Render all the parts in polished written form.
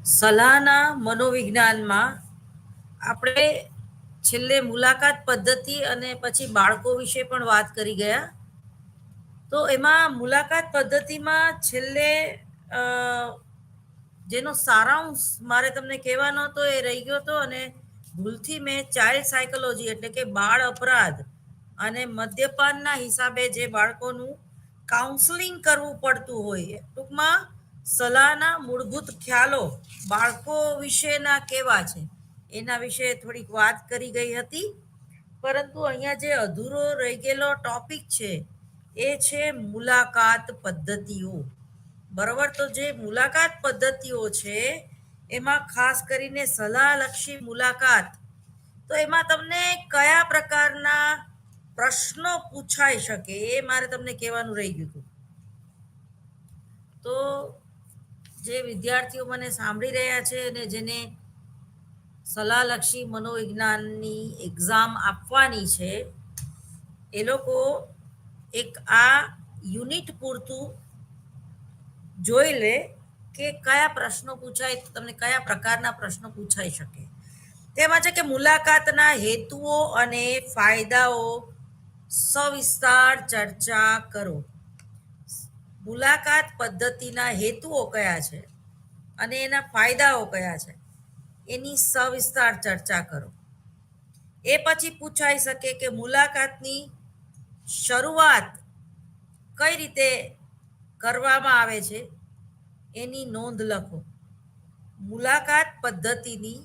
સલાહના મનોવિજ્ઞાનમાં આપણે છેલ્લે મુલાકાત પદ્ધતિ અને પછી બાળકો વિશે પણ વાત કરી ગયા. તો એમાં મુલાકાત પદ્ધતિમાં છેલ્લે જેનો સારાંશ મારે તમને કહેવાનો હતો એ રહી ગયો હતો, અને ભૂલથી મેં ચાઇલ્ડ સાયકોલોજી એટલે કે બાળ અપરાધ અને મદ્યપાનના હિસાબે જે બાળકોનું કાઉન્સેલિંગ કરવું પડતું હોય, ટૂંકમાં સલાહના મૂળભૂત ખ્યાલો બાળકો વિશેના કેવા છે એના વિશે થોડીક વાત કરી ગઈ હતી. પરંતુ અહીંયા જે અધૂરો રહી ગયેલો ટોપિક છે એ છે મુલાકાત પદ્ધતિઓ. બરાબર, તો જે મુલાકાત પદ્ધતિઓ છે એમાં ખાસ કરીને સલાહલક્ષી મુલાકાત, તો એમાં તમને કયા પ્રકારના પ્રશ્નો પૂછાઈ શકે એ મારે તમને કહેવાનું રહી ગયું હતું. તો જે વિદ્યાર્થીઓ મને સાંભળી રહ્યા છે અને જેને સલાહલક્ષી મનોવિજ્ઞાનની એક્ઝામ આપવાની છે, એ લોકો એક આ યુનિટ પૂરતું જોઈ લે કે કયા પ્રશ્નો પૂછાય, તમને કયા પ્રકારના પ્રશ્નો પૂછાઈ શકે. તેમાં છે કે મુલાકાતના હેતુઓ અને ફાયદાઓ સવિસ્તાર ચર્ચા કરો. મુલાકાત પદ્ધતિના હેતુઓ કયા છે અને એના ફાયદાઓ કયા છે એની સવિસ્તાર ચર્ચા કરો. એ પછી પૂછાઈ શકે કે મુલાકાતની શરૂઆત કઈ રીતે કરવામાં આવે છે એની નોંધ લખો. મુલાકાત પદ્ધતિની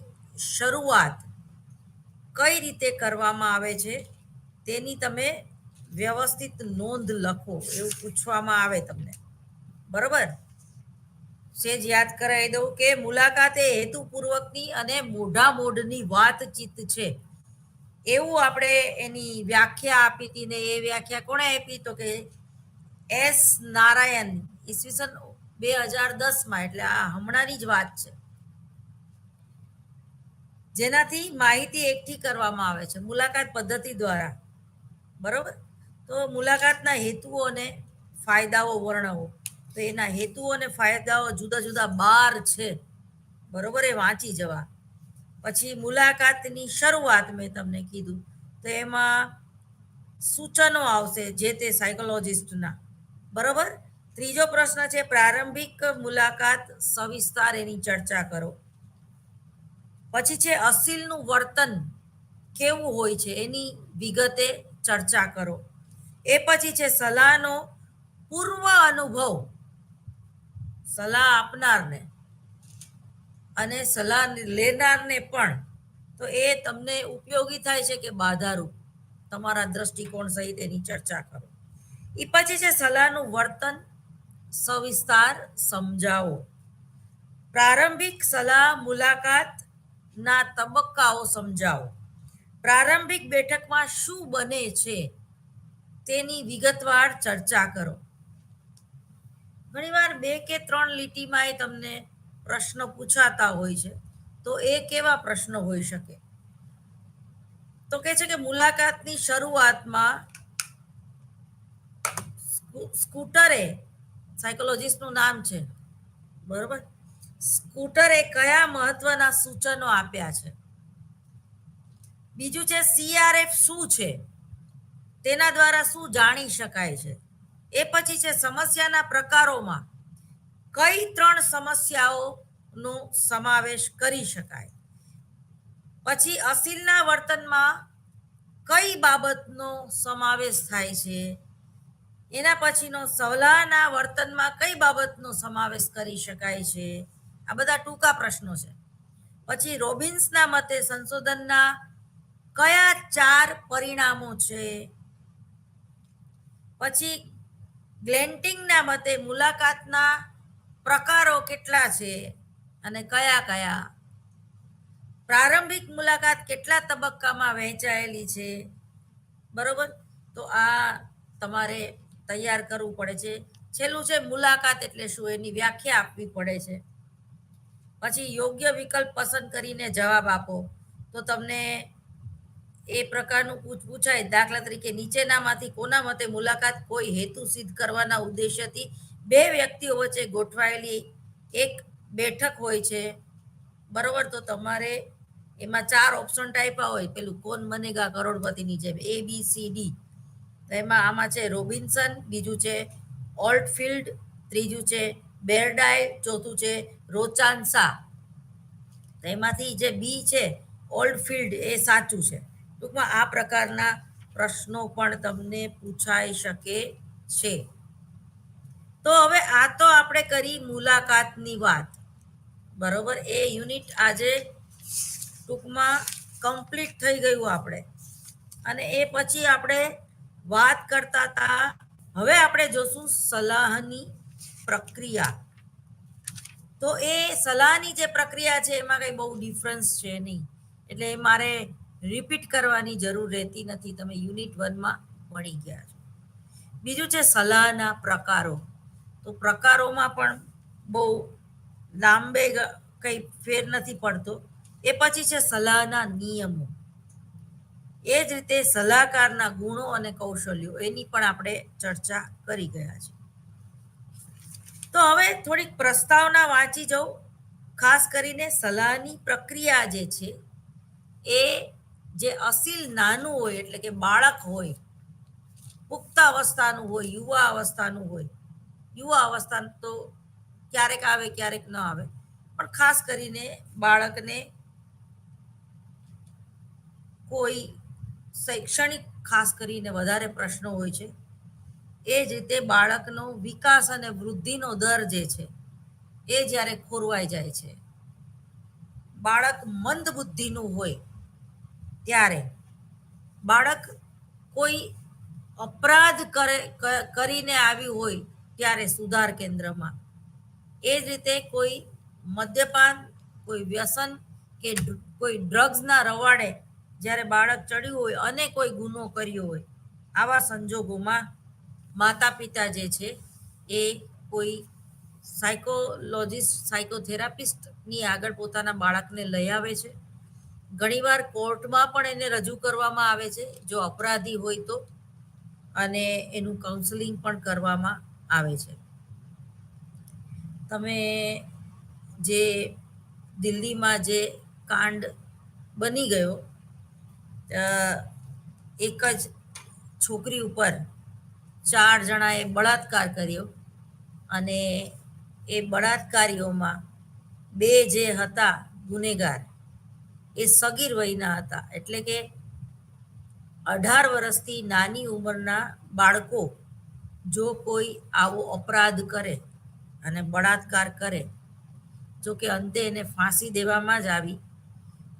શરૂઆત કઈ રીતે કરવામાં આવે છે તેની તમે વ્યવસ્થિત નોંધ લખો, એવું પૂછવામાં આવે તમને. બરોબર, સેજ યાદ કરાવી દઉં કે મુલાકાત એ હેતુપૂર્વકની અને મોઢામોઢની વાતચીત છે, એવું આપણે એની વ્યાખ્યા આપી હતી. ને એ વ્યાખ્યા કોણે આપી? તો કે એસ નારાયણ, ઈસવીસન 2010માં, એટલે આ હમણાંની જ વાત છે, જેનાથી માહિતી એકઠી કરવામાં આવે છે મુલાકાત પદ્ધતિ દ્વારા. બરોબર, તો મુલાકાતના હેતુઓ અને ફાયદાઓ વર્ણવો. તો એના હેતુઓ અને ફાયદાઓ જુદા જુદા 12 છે. બરોબર, એ વાંચી જવા. પછી મુલાકાતની શરૂઆત મેં તમને કીધું, તો એમાં સૂચનો આવશે જે તે સાયકોલોજિસ્ટના. બરોબર, ત્રીજો પ્રશ્ન છે પ્રારંભિક મુલાકાત સવિસ્તાર એની ચર્ચા કરો. પછી છે અસીલનું વર્તન કેવું હોય છે એની વિગતે ચર્ચા કરો. એ પછી છે સલાહનો પૂર્વ અનુભવ, સલાહ આપનારને અને સલાહ લેનારને પણ, તો એ તમને ઉપયોગી થાય છે કે બાધારૂપ, તમારા દ્રષ્ટિકોણ સહિત એની ચર્ચા કરો. એ પછી છે સલાહનું વર્તન સવિસ્તાર સમજાવો. પ્રારંભિક સલાહ મુલાકાતના તબક્કાઓ સમજાવો. પ્રારંભિક બેઠકમાં શું બને છે તેની વિગતવાર ચર્ચા કરો. ઘણીવાર 2 કે 3 લીટીમાં એ તમને પ્રશ્ન પૂછાતા હોય છે, તો એ કેવા પ્રશ્નો હોઈ શકે? તો કે છે કે મુલાકાતની શરૂઆતમાં સ્કૂટરે, સાયકોલોજિસ્ટનું નામ છે, બરોબર, સ્કૂટરે કયા મહત્વના સૂચનો આપ્યા છે? બીજું છે CRF શું છે, તેના દ્વારા શું જાણી શકાય છે? એ પછી છે સમસ્યાના પ્રકારોમાં કઈ 3 સમસ્યાઓનો સમાવેશ કરી શકાય. પછી અસીલના વર્તનમાં કઈ બાબતનો સમાવેશ થાય છે? એના પછીનો સલાહના વર્તનમાં કઈ બાબતનો સમાવેશ કરી શકાય છે? આ બધા ટૂંકા પ્રશ્નો છે. પછી રોબિન્સના મતે સંશોધનના કયા 4 પરિણામો છે? પછી ગ્લેન્ટિંગના મતે મુલાકાતના પ્રકારો કેટલા છે અને કયા કયા? પ્રારંભિક મુલાકાત કેટલા તબક્કામાં વહેંચાયેલી છે? બરોબર, તો આ તમારે તૈયાર કરવું પડે છે. છેલ્લું છે મુલાકાત એટલે શું, એની વ્યાખ્યા આપવી પડે છે. પછી યોગ્ય વિકલ્પ પસંદ કરીને જવાબ આપો. તો તમને એ પ્રકારનું પૂછાય, દાખલા તરીકે નીચેનામાંથી કોના મતે મુલાકાત કોઈ હેતુ સિદ્ધ કરવાના ઉદ્દેશ્યથી 2 વ્યક્તિઓ વચ્ચે ગોઠવાયેલી એક બેઠક હોય છે, બરોબર? તો તમારે એમાં 4 ઓપ્શન આપ્યા હોય, પેલું કોણ બનેગા કરોડપતિની જેમ ABCD. એમાં આમાં છે રોબિન્સન, બીજું છે ઓલ્ટફિલ્ડ, ત્રીજું છે બેરડાય, ચોથું છે રોચાન્સા. તો એમાંથી જે બી છે ઓલ્ડફિલ્ડ એ સાચું છે. ટૂંકમાં આ પ્રકારના પ્રશ્નો પણ તમને પૂછાઈ શકે છે. તો હવે આ તો આપણે કરી મુલાકાતની વાત, બરોબર? એ યુનિટ આજે ટૂંકમાં કમ્પ્લીટ થઈ ગયું આપણે. અને એ પછી આપણે વાત કરતા હતા, હવે આપણે જોશું સલાહની પ્રક્રિયા. તો એ સલાહની જે પ્રક્રિયા છે એમાં કંઈ બહુ ડિફરન્સ છે નહીં, એટલે મારે રિપીટ કરવાની જરૂર રહેતી નથી, તમે યુનિટ 1માં ભણી ગયા છો. બીજું છે સલાહના પ્રકારો. તો પ્રકારોમાં પણ બહુ લાંબે કંઈ ફેર નથી પડતો. એ પછી છે સલાહના નિયમો. એ જ રીતે સલાહકારના ગુણો અને કૌશલ્યો, એની પણ આપણે ચર્ચા કરી ગયા છે. તો હવે થોડીક પ્રસ્તાવના વાંચી જાઉં. ખાસ કરીને સલાહની પ્રક્રિયા જે છે એ જે અસીલ નાનું હોય, એટલે કે બાળક હોય, પુખ્ત અવસ્થાનું હોય, યુવા અવસ્થાનું હોય. યુવા અવસ્થા તો ક્યારેક આવે ક્યારેક ન આવે, પણ ખાસ કરીને બાળકને કોઈ શૈક્ષણિક ખાસ કરીને વધારે પ્રશ્નો હોય છે. એ જ રીતે બાળકનો વિકાસ અને વૃદ્ધિનો દર જે છે એ જ્યારે ખોરવાઈ જાય છે, બાળક મંદ બુદ્ધિનું હોય ત્યારે, બાળક કોઈ અપરાધ કરીને આવ્યું હોય ત્યારે સુધાર કેન્દ્રમાં, એ જ રીતે કોઈ મદ્યપાન, કોઈ વ્યસન કે કોઈ ડ્રગ્સના રવાડે જ્યારે બાળક ચડ્યું હોય અને કોઈ ગુનો કર્યો હોય, આવા સંજોગોમાં માતા પિતા જે છે એ કોઈ સાયકોલોજિસ્ટ, સાયકોથેરાપિસ્ટની આગળ પોતાના બાળકને લઈ આવે છે. ઘણીવાર કોર્ટમાં પણ એને રજૂ કરવામાં આવે છે જો અપરાધી હોય તો, અને એનું કાઉન્સેલિંગ પણ કરવામાં આવે છે. તમે જે દિલ્હીમાં જે કાંડ બની ગયો, એક જ છોકરી ઉપર 4 જણાએ બળાત્કાર કર્યો, અને એ બળાત્કારીઓમાં 2 જે હતા ગુનેગાર એ સગીર વયના હતા, એટલે કે 18 વર્ષથી નાની ઉંમરના બાળકો જો કોઈ આવો અપરાધ કરે અને બળાત્કાર કરે, જો કે અંતે એને ફાંસી દેવામાં જ આવી,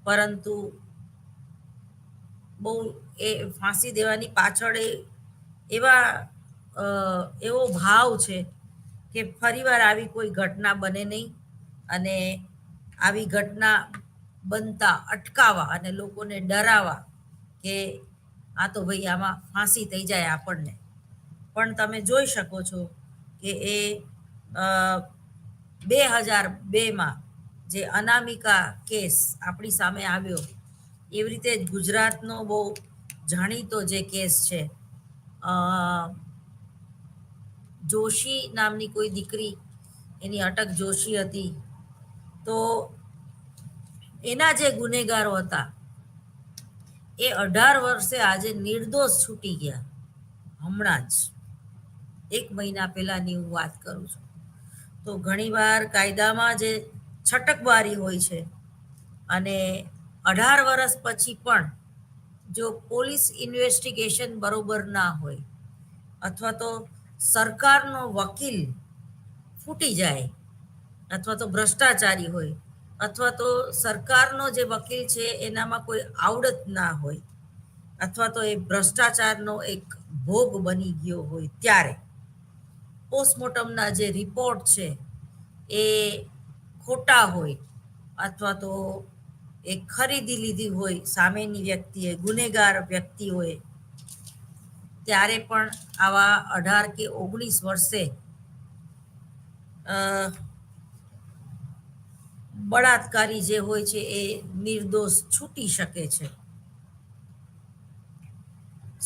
પરંતુ બહુ એ ફાંસી દેવાની પાછળ એવો ભાવ છે કે ફરીવાર આવી કોઈ ઘટના બને નહીં, અને આવી ઘટના બનતા અટકાવવા અને લોકોને ડરાવવા કે આ તો ભાઈ આમાં ફાંસી થઈ જાય આપણને. પણ તમે જોઈ શકો છો કે એ 2002માં જે અનામિકા કેસ આપણી સામે આવ્યો, એવી રીતે જ ગુજરાતનો બહુ જાણીતો જે કેસ છે, જોશી નામની કોઈ દીકરી, એની અટક જોશી હતી, તો એના જે ગુનેગારો હતા એ 18 વર્ષે આજે નિર્દોષ છૂટી ગયા. હમણાં જ 1 મહિના પહેલાની હું વાત કરું છું. તો ઘણીવાર કાયદામાં જે છટકબારી હોય છે, અને 18 વર્ષ પછી પણ જો પોલીસ ઇન્વેસ્ટિગેશન બરોબર ના હોય, અથવા તો સરકારનો વકીલ ફૂટી જાય, અથવા તો ભ્રષ્ટાચારી હોય, અથવા તો સરકારનો જે વકીલ છે એનામાં કોઈ આવડત ના હોય, અથવા તો એ ભ્રષ્ટાચારનો એક ભોગ બની ગયો હોય, ત્યારે પોસ્ટમોર્ટમના જે રિપોર્ટ છે એ ખોટા હોય, અથવા તો એ ખરીદી લીધી હોય સામેની વ્યક્તિએ, ગુનેગાર વ્યક્તિ હોય, ત્યારે પણ આવા 18 કે 19 વર્ષે બળાત્કારી જે હોય છે એ નિર્દોષ છૂટી શકે છે.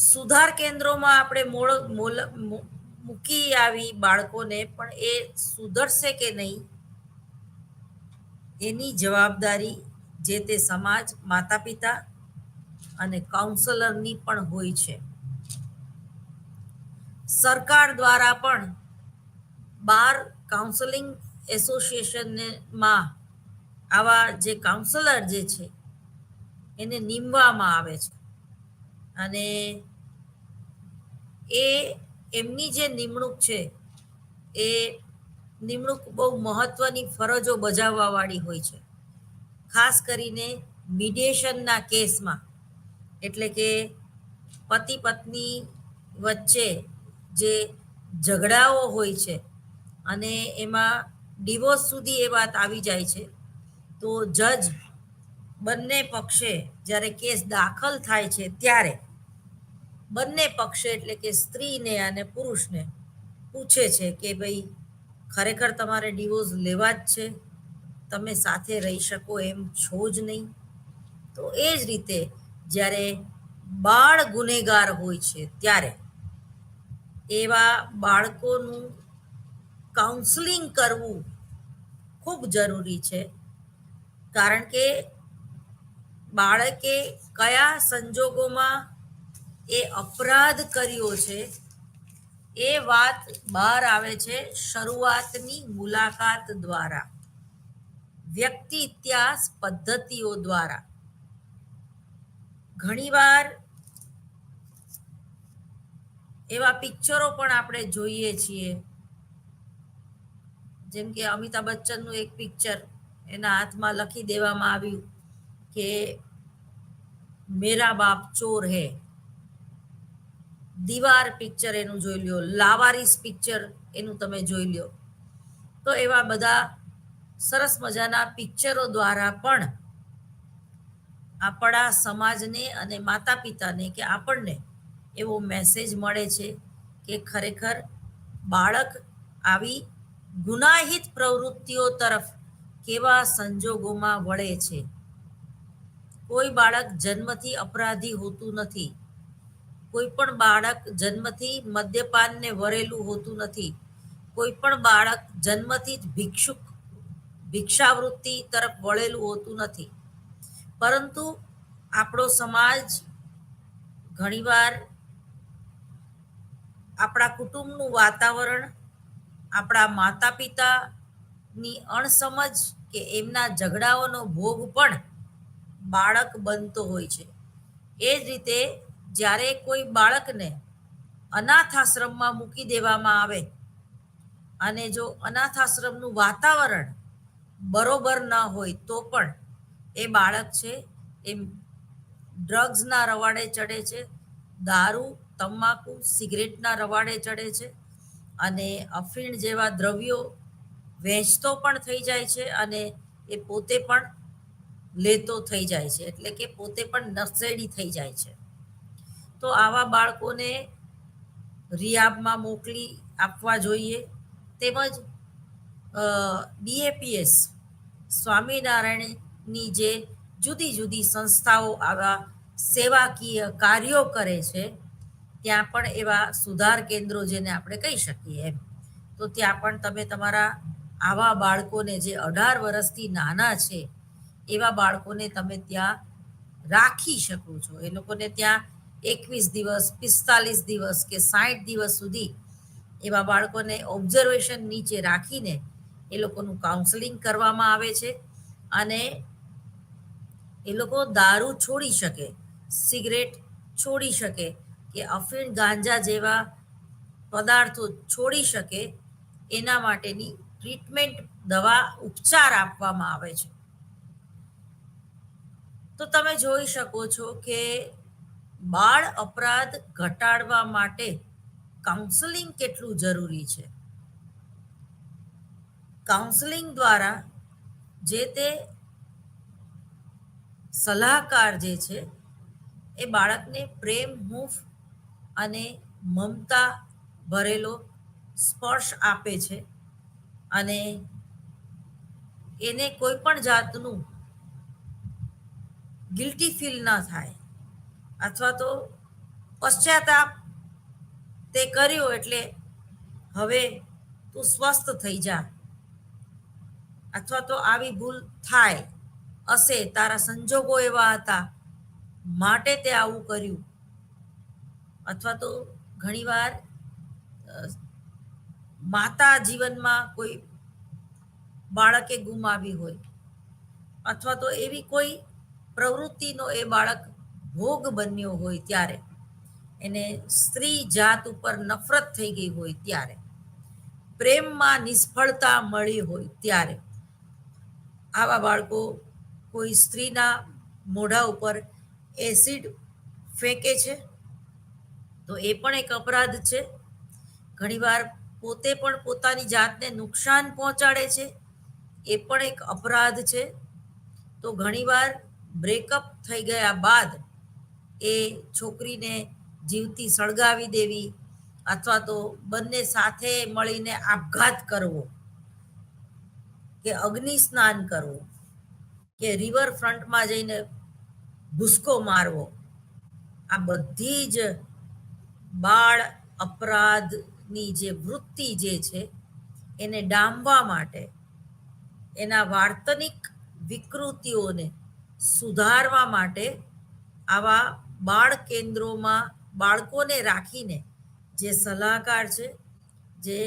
સુધાર કેન્દ્રોમાં આપણે મૂકી આવી બાળકોને, પણ એ સુધરશે કે નહીં એની જવાબદારી જે તે સમાજ, માતા પિતા અને કાઉન્સલરની પણ હોય છે. સરકાર દ્વારા પણ બાર કાઉન્સેલિંગ એસોસિએશનમાં આવા જે કાઉન્સલર જે છે એને નીમવામાં આવે છે અને એ એમની જે નિમણૂક છે એ નિમણૂક બહુ મહત્વની ફરજો બજાવવાવાળી હોય છે. ખાસ કરીને મીડિયેશનના કેસમાં, એટલે કે પતિ પત્ની વચ્ચે જે ઝઘડાઓ હોય છે અને એમાં ડિવોર્સ સુધી એ વાત આવી જાય છે, તો જજ બંને પક્ષે જ્યારે કેસ દાખલ થાય છે ત્યારે બંને પક્ષે એટલે કે સ્ત્રીને અને પુરુષને પૂછે છે કે ભાઈ ખરેખર તમારે ડિવોર્સ લેવા જ છે, તમે સાથે રહી શકો એમ છો જ નહીં. તો એ જ રીતે જ્યારે બાળ ગુનેગાર હોય છે ત્યારે એવા બાળકોનું કાઉન્સલિંગ કરવું ખૂબ જરૂરી છે. કારણ કે બાળકે કયા સંજોગોમાં એ અપરાધ કર્યો છે એ વાત બહાર આવે છે શરૂઆતની મુલાકાત દ્વારા, વ્યક્તિ ઇતિહાસ પદ્ધતિઓ દ્વારા. ઘણીવાર એવા પિક્ચરો પણ આપણે જોઈએ છીએ, જેમ કે અમિતાભ બચ્ચનનું એક પિક્ચર એના હાથમાં લખી દેવામાં આવ્યું કે મેરા બાપ ચોર હૈ. દીવાર પિક્ચર એનું જોઈ લ્યો, લાવારીસ પિક્ચર એનું તમે જોઈ લ્યો. તો એવા બધા સરસ મજાના પિક્ચરો દ્વારા પણ આપણા સમાજને અને માતા પિતાને કે આપણને એવો મેસેજ મળે છે કે ખરેખર બાળક આવી ગુનાહિત પ્રવૃત્તિઓ તરફ કેવા સંજોગોમાં વળે છે. કોઈ બાળક જન્મથી અપરાધી હોતું નથી. કોઈ પણ બાળક જન્મથી મદ્યપાનને વરેલું હોતું નથી. કોઈ પણ બાળક જન્મથી જ ભિક્ષાવૃત્તિ તરફ વળેલું હોતું નથી. પરંતુ આપણો સમાજ ઘણીવાર આપણા કુટુંબનું વાતાવરણ, આપણા માતા પિતાની અણસમજ કે એમના ઝઘડાઓનો ભોગ પણ બાળક બનતો હોય છે. એ જ રીતે જ્યારે કોઈ બાળકને અનાથ આશ્રમમાં મૂકી દેવામાં આવે અને જો અનાથ આશ્રમનું વાતાવરણ બરોબર ન હોય તો પણ એ બાળક છે એ ડ્રગ્સના રવાડે ચડે છે, દારૂ, તમાકુ, સિગરેટના રવાડે ચડે છે અને અફીણ જેવા દ્રવ્યો વેચતો પણ થઈ જાય છે અને એ પોતે પણ લેતો થઈ જાય છે, એટલે કે પોતે પણ નશેડી થઈ જાય છે. તો આવા બાળકોને રિયાબમાં મોકલી આપવા જોઈએ. તેમજ બીએપીએસ સ્વામિનારાયણની જે જુદી જુદી સંસ્થાઓ આવા સેવાકીય કાર્યો કરે છે ત્યાં પણ એવા સુધાર કેન્દ્રો જેને આપણે કહી શકીએ એમ, તો ત્યાં પણ તમે તમારા આવા બાળકોને જે 18 વર્ષથી નાના છે એવા બાળકોને તમે ત્યાં રાખી શકો છો. એ લોકોને ત્યાં 21 દિવસ, 45 દિવસ કે 60 દિવસ સુધી એવા બાળકોને ઓબ્ઝર્વેશન નીચે રાખીને એ લોકોનું કાઉન્સેલિંગ કરવામાં આવે છે અને એ લોકો દારૂ છોડી શકે, સિગરેટ છોડી શકે કે અફીણ, ગાંજા જેવા પદાર્થો છોડી શકે એના માટેની ટ્રીટમેન્ટ, દવા, ઉપચાર આપવામાં આવે છે. તો તમે જોઈ શકો છો કે બાળ અપરાધ ઘટાડવા માટે કાઉન્સેલિંગ કેટલું જરૂરી છે. કાઉન્સેલિંગ દ્વારા જે તે સલાહકાર જે છે એ બાળકને પ્રેમ, હૂંફ અને મમતા ભરેલો સ્પર્શ આપે છે અને એને કોઈ પણ જાતનું ગિલ્ટી ફીલ ન થાય અથવા તો પશ્ચાતાપ તે કર્યો એટલે હવે તું સ્વસ્થ થઈ જા, અથવા તો આવી ભૂલ થાય હશે, તારા સંજોગો એવા હતા માટે તે આવું કર્યું, અથવા તો ઘણીવાર માતા જીવનમાં કોઈ બાળકે ગુમાવી હોય, અથવા તો એવી કોઈ પ્રવૃત્તિનો એ બાળક ભોગ બન્યો હોય ત્યારે, એને સ્ત્રી જાત ઉપર નફરત થઈ ગઈ હોય ત્યારે, પ્રેમમાં નિષ્ફળતા મળી હોય ત્યારે, આવા બાળકો કોઈ સ્ત્રીના મોઢા ઉપર એસિડ ફેંકે છે તો એ પણ એક અપરાધ છે. ઘણીવાર પોતે પણ પોતાની જાતને નુકસાન પહોંચાડે છે, એ પણ એક અપરાધ છે. તો ઘણીવાર બ્રેકઅપ થઈ ગયા બાદ એ છોકરીને જીવતી સળગાવી દેવી, અથવા તો બંને સાથે મળીને આપઘાત કરવો, કે અગ્નિ સ્નાન કરવું, કે રિવર ફ્રન્ટમાં જઈને ભૂસકો મારવો, આ બધી જ બાળ અપરાધની જે વૃત્તિ જે છે એને ડામવા માટે, એના વાર્તનિક વિકૃતિઓને સુધારવા માટે આવા બાળ કેન્દ્રોમાં બાળકોને રાખીને જે સલાહકાર છે, જે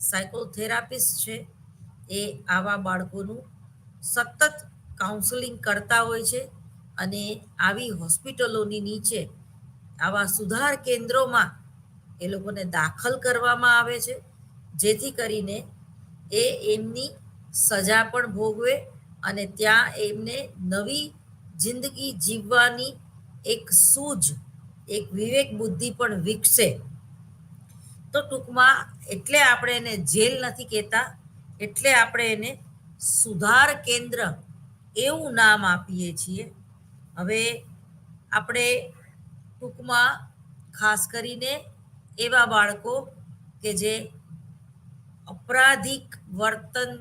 સાયકોથેરાપિસ્ટ છે, એ આવા બાળકોનું સતત કાઉન્સેલિંગ કરતા હોય છે. અને આવી હોસ્પિટલોની નીચે આવા સુધાર કેન્દ્રોમાં એ લોકોને દાખલ કરવામાં આવે છે, જેથી કરીને એ એમની સજા પણ ભોગવે અને ત્યાં એમને નવી જિંદગી જીવવાની એક સૂઝ, એક વિવેક બુદ્ધિ પણ વિકસે. તો ટૂંકમાં એટલે આપણે એને જેલ નથી કહેતા, એટલે આપણે એને સુધાર કેન્દ્ર એવું નામ આપીએ છીએ. હવે આપણે ટૂંકમાં ખાસ કરીને એવા બાળકો કે જે અપરાધિક વર્તન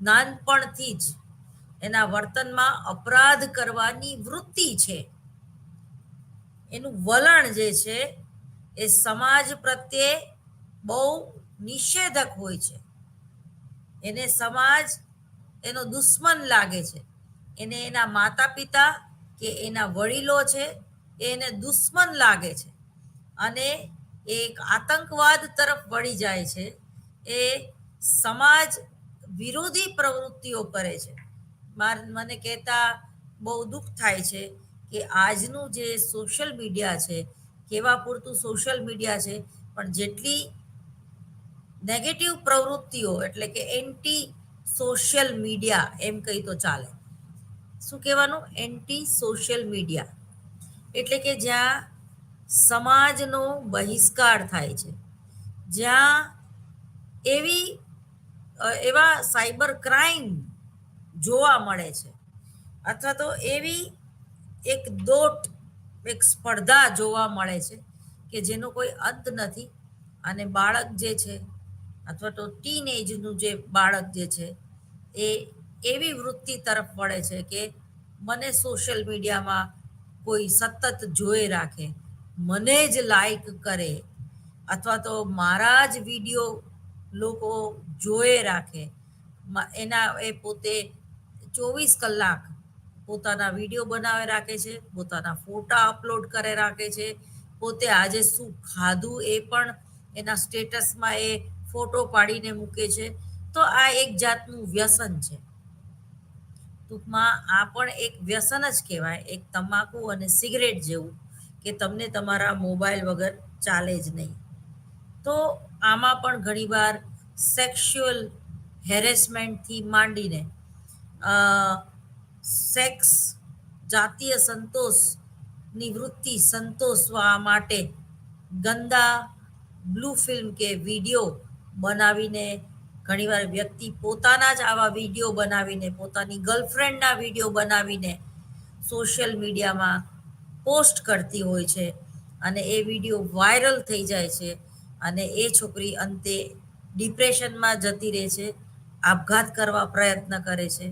નાનપણથી જ એના વર્તનમાં અપરાધ કરવાની વૃત્તિ છે, એનું વલણ જે છે એ સમાજ પ્રત્યે બહુ નિષેધક હોય છે, એને સમાજ એનો દુશ્મન લાગે છે, એને એના માતા પિતા કે એના વડીલો છે એને દુશ્મન લાગે છે, અને એક આતંકવાદ તરફ વળી જાય છે, એ સમાજ વિરોધી પ્રવૃત્તિઓ કરે છે. મને કહેતા બહુ દુઃખ થાય છે કે આજનું જે સોશિયલ મીડિયા છે, કેવા પૂરતું સોશિયલ મીડિયા છે, પણ જેટલી નેગેટિવ પ્રવૃત્તિઓ, એટલે કે એન્ટી સોશિયલ મીડિયા એમ કહી તો ચાલે. શું કહેવાનું? એન્ટી સોશિયલ મીડિયા એટલે કે જ્યાં સમાજનો બહિષ્કાર થાય છે, જ્યાં એવા સાયબર ક્રાઇમ જોવા મળે છે, અથવા તો એવી એક દોટ, એક સ્પર્ધા જોવા મળે છે કે જેનો કોઈ અંત નથી. અને બાળક જે છે, અથવા તો ટીન એજનું જે બાળક જે છે, એ એવી વૃત્તિ તરફ વળે છે કે મને સોશિયલ મીડિયામાં કોઈ સતત જોઈ રાખે, મને જ લાઈક કરે, અથવા તો મારા જ વિડીયો લોકો જોઈ રાખે, એના એ પોતે 24 કલાક પોતાના વિડીયો બનાવી રાખે છે, પોતાના ફોટા અપલોડ કરે રાખે છે, પોતે આજે શું ખાધું એ પણ એના સ્ટેટસમાં એ ફોટો પાડીને મૂકે છે. તો આ એક જાતનું વ્યસન છે. ટૂંકમાં આ પણ એક વ્યસન જ કહેવાય, એક તમાકુ અને સિગરેટ જેવું, કે તમને તમારા મોબાઈલ વગર ચાલે જ નહીં. તો આમાં પણ ઘણીવાર સેક્સ્યુઅલ હેરેસમેન્ટથી માંડીને સેક્સ, જાતીય સંતોષની વૃત્તિ સંતોષવા માટે ગંદા બ્લુ ફિલ્મ કે વિડીયો બનાવીને, ઘણીવાર વ્યક્તિ પોતાના જ આવા વિડીયો બનાવીને, પોતાની ગર્લફ્રેન્ડના વિડીયો બનાવીને સોશિયલ મીડિયામાં પોસ્ટ કરતી હોય છે, અને એ વિડીયો વાયરલ થઈ જાય છે, અને એ છોકરી અંતે ડિપ્રેશનમાં જતી રહે છે, આપઘાત કરવા પ્રયત્ન કરે છે.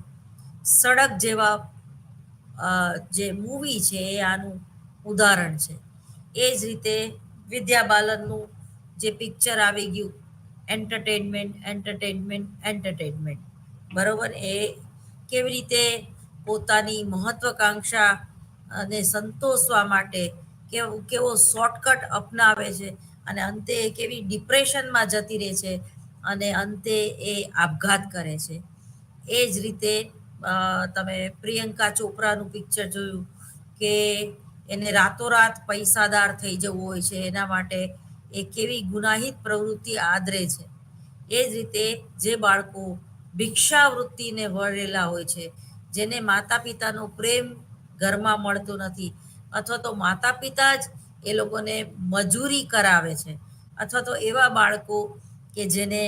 સડક જેવા જે મૂવી છે એ આનું ઉદાહરણ છે. એ જ રીતે વિદ્યા બાલનનું જે પિક્ચર આવી ગયું, એન્ટરટેનમેન્ટ એન્ટરટેનમેન્ટ એન્ટરટેનમેન્ટ, બરોબર. એ કેવી રીતે પોતાની મહત્વાકાંક્ષા અને સંતોષવા માટે કેવો શોર્ટકટ અપનાવે છે અને અંતે કેવી ડિપ્રેશનમાં જતી રહે છે અને અંતે એ આપઘાત કરે છે. એ જ રીતે તમે પ્રિયંકા ચોપરાનું પિક્ચર જોયું કે એને રાતોરાત પૈસાદાર થઈ જવું હોય છે, એના માટે એ કેવી ગુનાહિત પ્રવૃત્તિ આદરે છે. એ જ રીતે જે બાળકો ભિક્ષાવૃત્તિને વળેલા હોય છે, જેને માતા પિતાનો પ્રેમ ઘરમાં મળતો નથી, અથવા તો માતા પિતા જ એ લોકોને મજૂરી કરાવે છે, અથવા તો એવા બાળકો કે જેને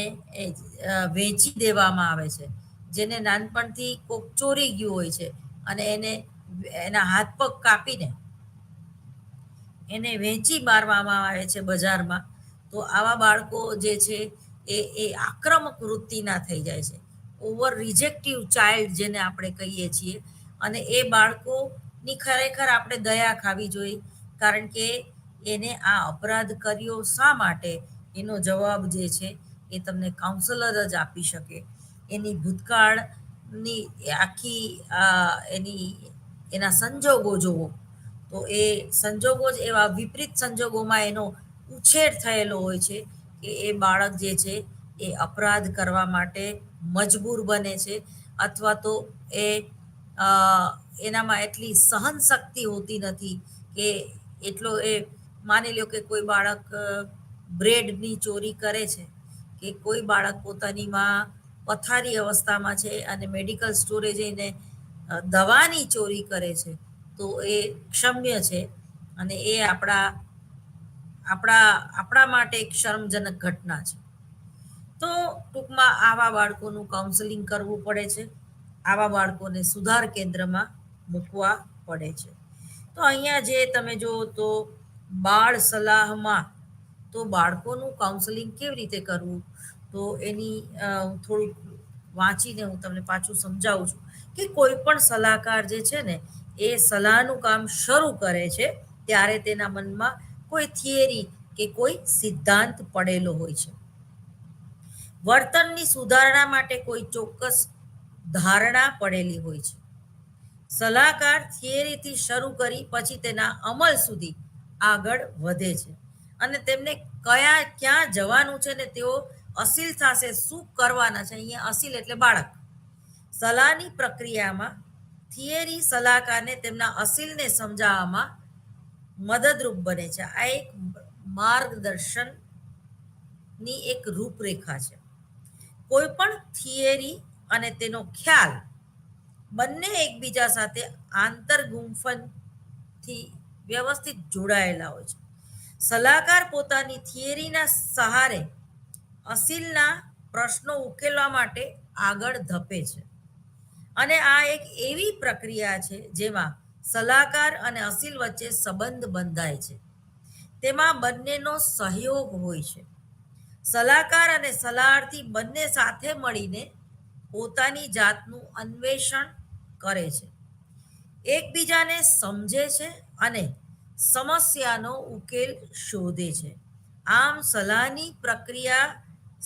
વેચી દેવામાં આવે છે, જેને નાનપણથી કોક ચોરી ગયું હોય છે અને એના હાથ પગ કાપીને એને વેચી મારવામાં આવે છે બજારમાં. તો આવા બાળકો જે છે એ આક્રમક વૃત્તિના થઈ જાય છે, ઓવર રિજેક્ટિવ ચાઇલ્ડ જેને આપણે કહીએ છીએ. અને એ બાળકોની ખરેખર આપણે દયા ખાવી જોઈએ, કારણ કે એને આ અપરાધ કર્યો શા માટે એનો જવાબ જે છે એ તમને કાઉન્સલર જ આપી શકે. એની ભૂતકાળની આખી એના સંજોગો જુઓ તો એ સંજોગો જ એવા વિપરીત સંજોગોમાં એનો ઉછેર થયેલો હોય છે કે એ બાળક જે છે એ અપરાધ કરવા માટે મજબૂર બને છે, અથવા તો એ એનામાં એટલી સહન શક્તિ હોતી નથી કે એટલો એ માની લો કે કોઈ બાળક બ્રેડની ચોરી કરે છે, કે કોઈ બાળક પોતાની માં પથારી અવસ્થામાં છે અને મેડિકલ સ્ટોરે જઈને દવાની ચોરી કરે છે, તો એ ક્ષમ્ય છે. અને એ આપણા માટે એક શરમજનક ઘટના છે. તો ટૂંકમાં આવા બાળકોનું કાઉન્સેલિંગ કરવું પડે છે, આવા બાળકોને સુધાર કેન્દ્રમાં મૂકવા પડે છે. તો અહીંયા જે તમે જુઓ તો બાળ સલાહમાં તો બાળકોનું કાઉન્સેલિંગ કેવી રીતે કરવું, તો એની થોડુંક વાંચીને હું તમને પાછું સમજાવું છું કે કોઈ પણ સલાહકાર જે છે ને એ સલાહનું કામ શરૂ કરે છે ત્યારે તેના મનમાં કોઈ થિયરી કે કોઈ સિદ્ધાંત પડેલો હોય છે. વર્તનની સુધારણા માટે કોઈ ચોક્કસ ધારણા પડેલી હોય છે. સલાહકાર થિયરીથી શરૂ કરી પછી તેના અમલ સુધી આગળ વધે છે અને તેમને ક્યાં જવાનું છે ને તેઓ અસીલ સાથે શું કરવાના છે. અહીંયા અસીલ એટલે બાળક. સલાહની પ્રક્રિયામાં થિયરી સલાહકારને તેમના અસીલને સમજાવવામાં મદદરૂપ બને છે. આ એક માર્ગદર્શનની એક રૂપરેખા છે. કોઈ પણ થિયરી અને તેનો ખ્યાલ બંને એકબીજા સાથે આંતરગુંફનથી વ્યવસ્થિત જોડાયેલા હોય છે. સલાહકાર પોતાની થિયરીના સહારે અસીલના પ્રશ્નો ઉકેલવા માટે આગળ ધપે છે. અને આ એક એવી પ્રક્રિયા છે જેમાં સલાહકાર અને અસીલ વચ્ચે સંબંધ બંધાય છે. તેમાં બંનેનો સહયોગ હોય છે. સલાહકાર અને સલાહાર્થી બંને સાથે મળીને પોતાની જાતનું અન્વેષણ કરે છે, એકબીજાને સમજે છે અને સમસ્યાનો ઉકેલ શોધે છે. આમ સલાહની પ્રક્રિયા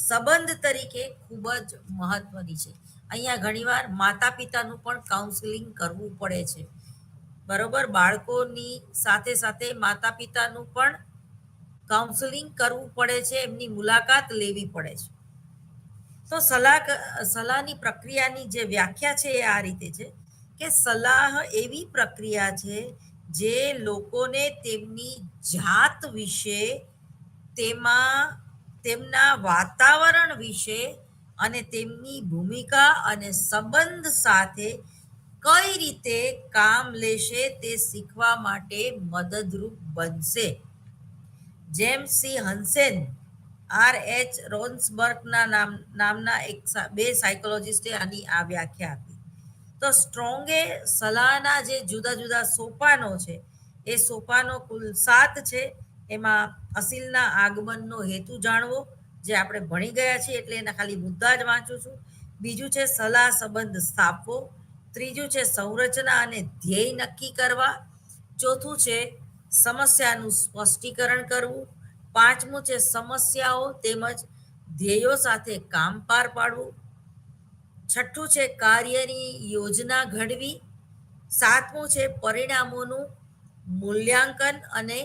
સંબંધ તરીકે ખૂબ જ મહત્વની છે. અહીંયા ઘણીવાર માતા પિતાનું પણ કાઉન્સેલિંગ કરવું પડે છે. બરોબર. બાળકોની સાથે સાથે માતા પિતાનું પણ કાઉન્સેલિંગ કરવું પડે છે, એમની મુલાકાત લેવી પડે છે. તો સલાહની પ્રક્રિયાની જે વ્યાખ્યા છે એ આ રીતે છે કે સલાહ એવી પ્રક્રિયા છે જે લોકોને તેમની જાત વિશે, તેમના વાતાવરણ વિશે અને તેમની ભૂમિકા અને સંબંધ સાથે કઈ રીતે કામ લેશે તે શીખવા માટે મદદરૂપ બનશે. James C હન્સેન, R.H. રોન્સબર્ગના નામના બે સાયકોલોજિસ્ટે આની આ વ્યાખ્યા આપી. તો સ્ટ્રોંગે સલાહના જે જુદા જુદા સોપાનો છે એ સોપાનો કુલ 7 છે. એમાં અસીલના આગમનનો હેતુ જાણવો, જે આપણે ભણી ગયા છીએ એટલે એના ખાલી મુદ્દા જ વાંચું છું. બીજું છે સલાહ સંબંધ સ્થાપવો. ત્રીજું છે સંરચના અને ધ્યેય નક્કી કરવા. ચોથું છે સમસ્યાનું સ્પષ્ટીકરણ કરવું. પાંચમું છે સમસ્યાઓ તેમજ ધ્યેયો સાથે કામ પાર પાડવું. છઠ્ઠું છે કાર્યની યોજના ઘડવી. સાતમું છે પરિણામોનું મૂલ્યાંકન અને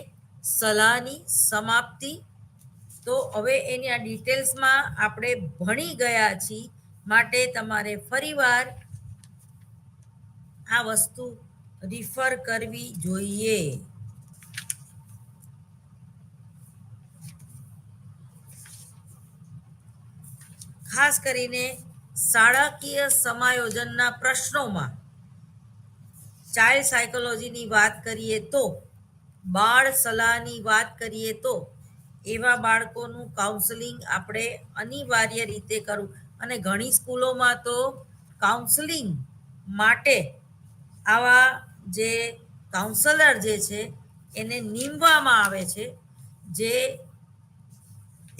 સલાહની સમાપ્તિ. તો હવે એની આ ડિટેલ્સમાં આપણે ભણી ગયા છીએ, માટે તમારે ફરીવાર આ વસ્તુ રિફર કરવી જોઈએ. ખાસ કરીને શાળાકીય સમાયોજનના પ્રશ્નોમાં ચાઇલ્ડ સાયકોલોજીની વાત કરીએ તો, બાળ સલાહની વાત કરીએ તો, એવા બાળકોનું કાઉન્સેલિંગ આપણે અનિવાર્ય રીતે કરવું. અને ઘણી સ્કૂલોમાં તો કાઉન્સેલિંગ માટે આવા જે કાઉન્સલર જે છે એને નીમવામાં આવે છે, જે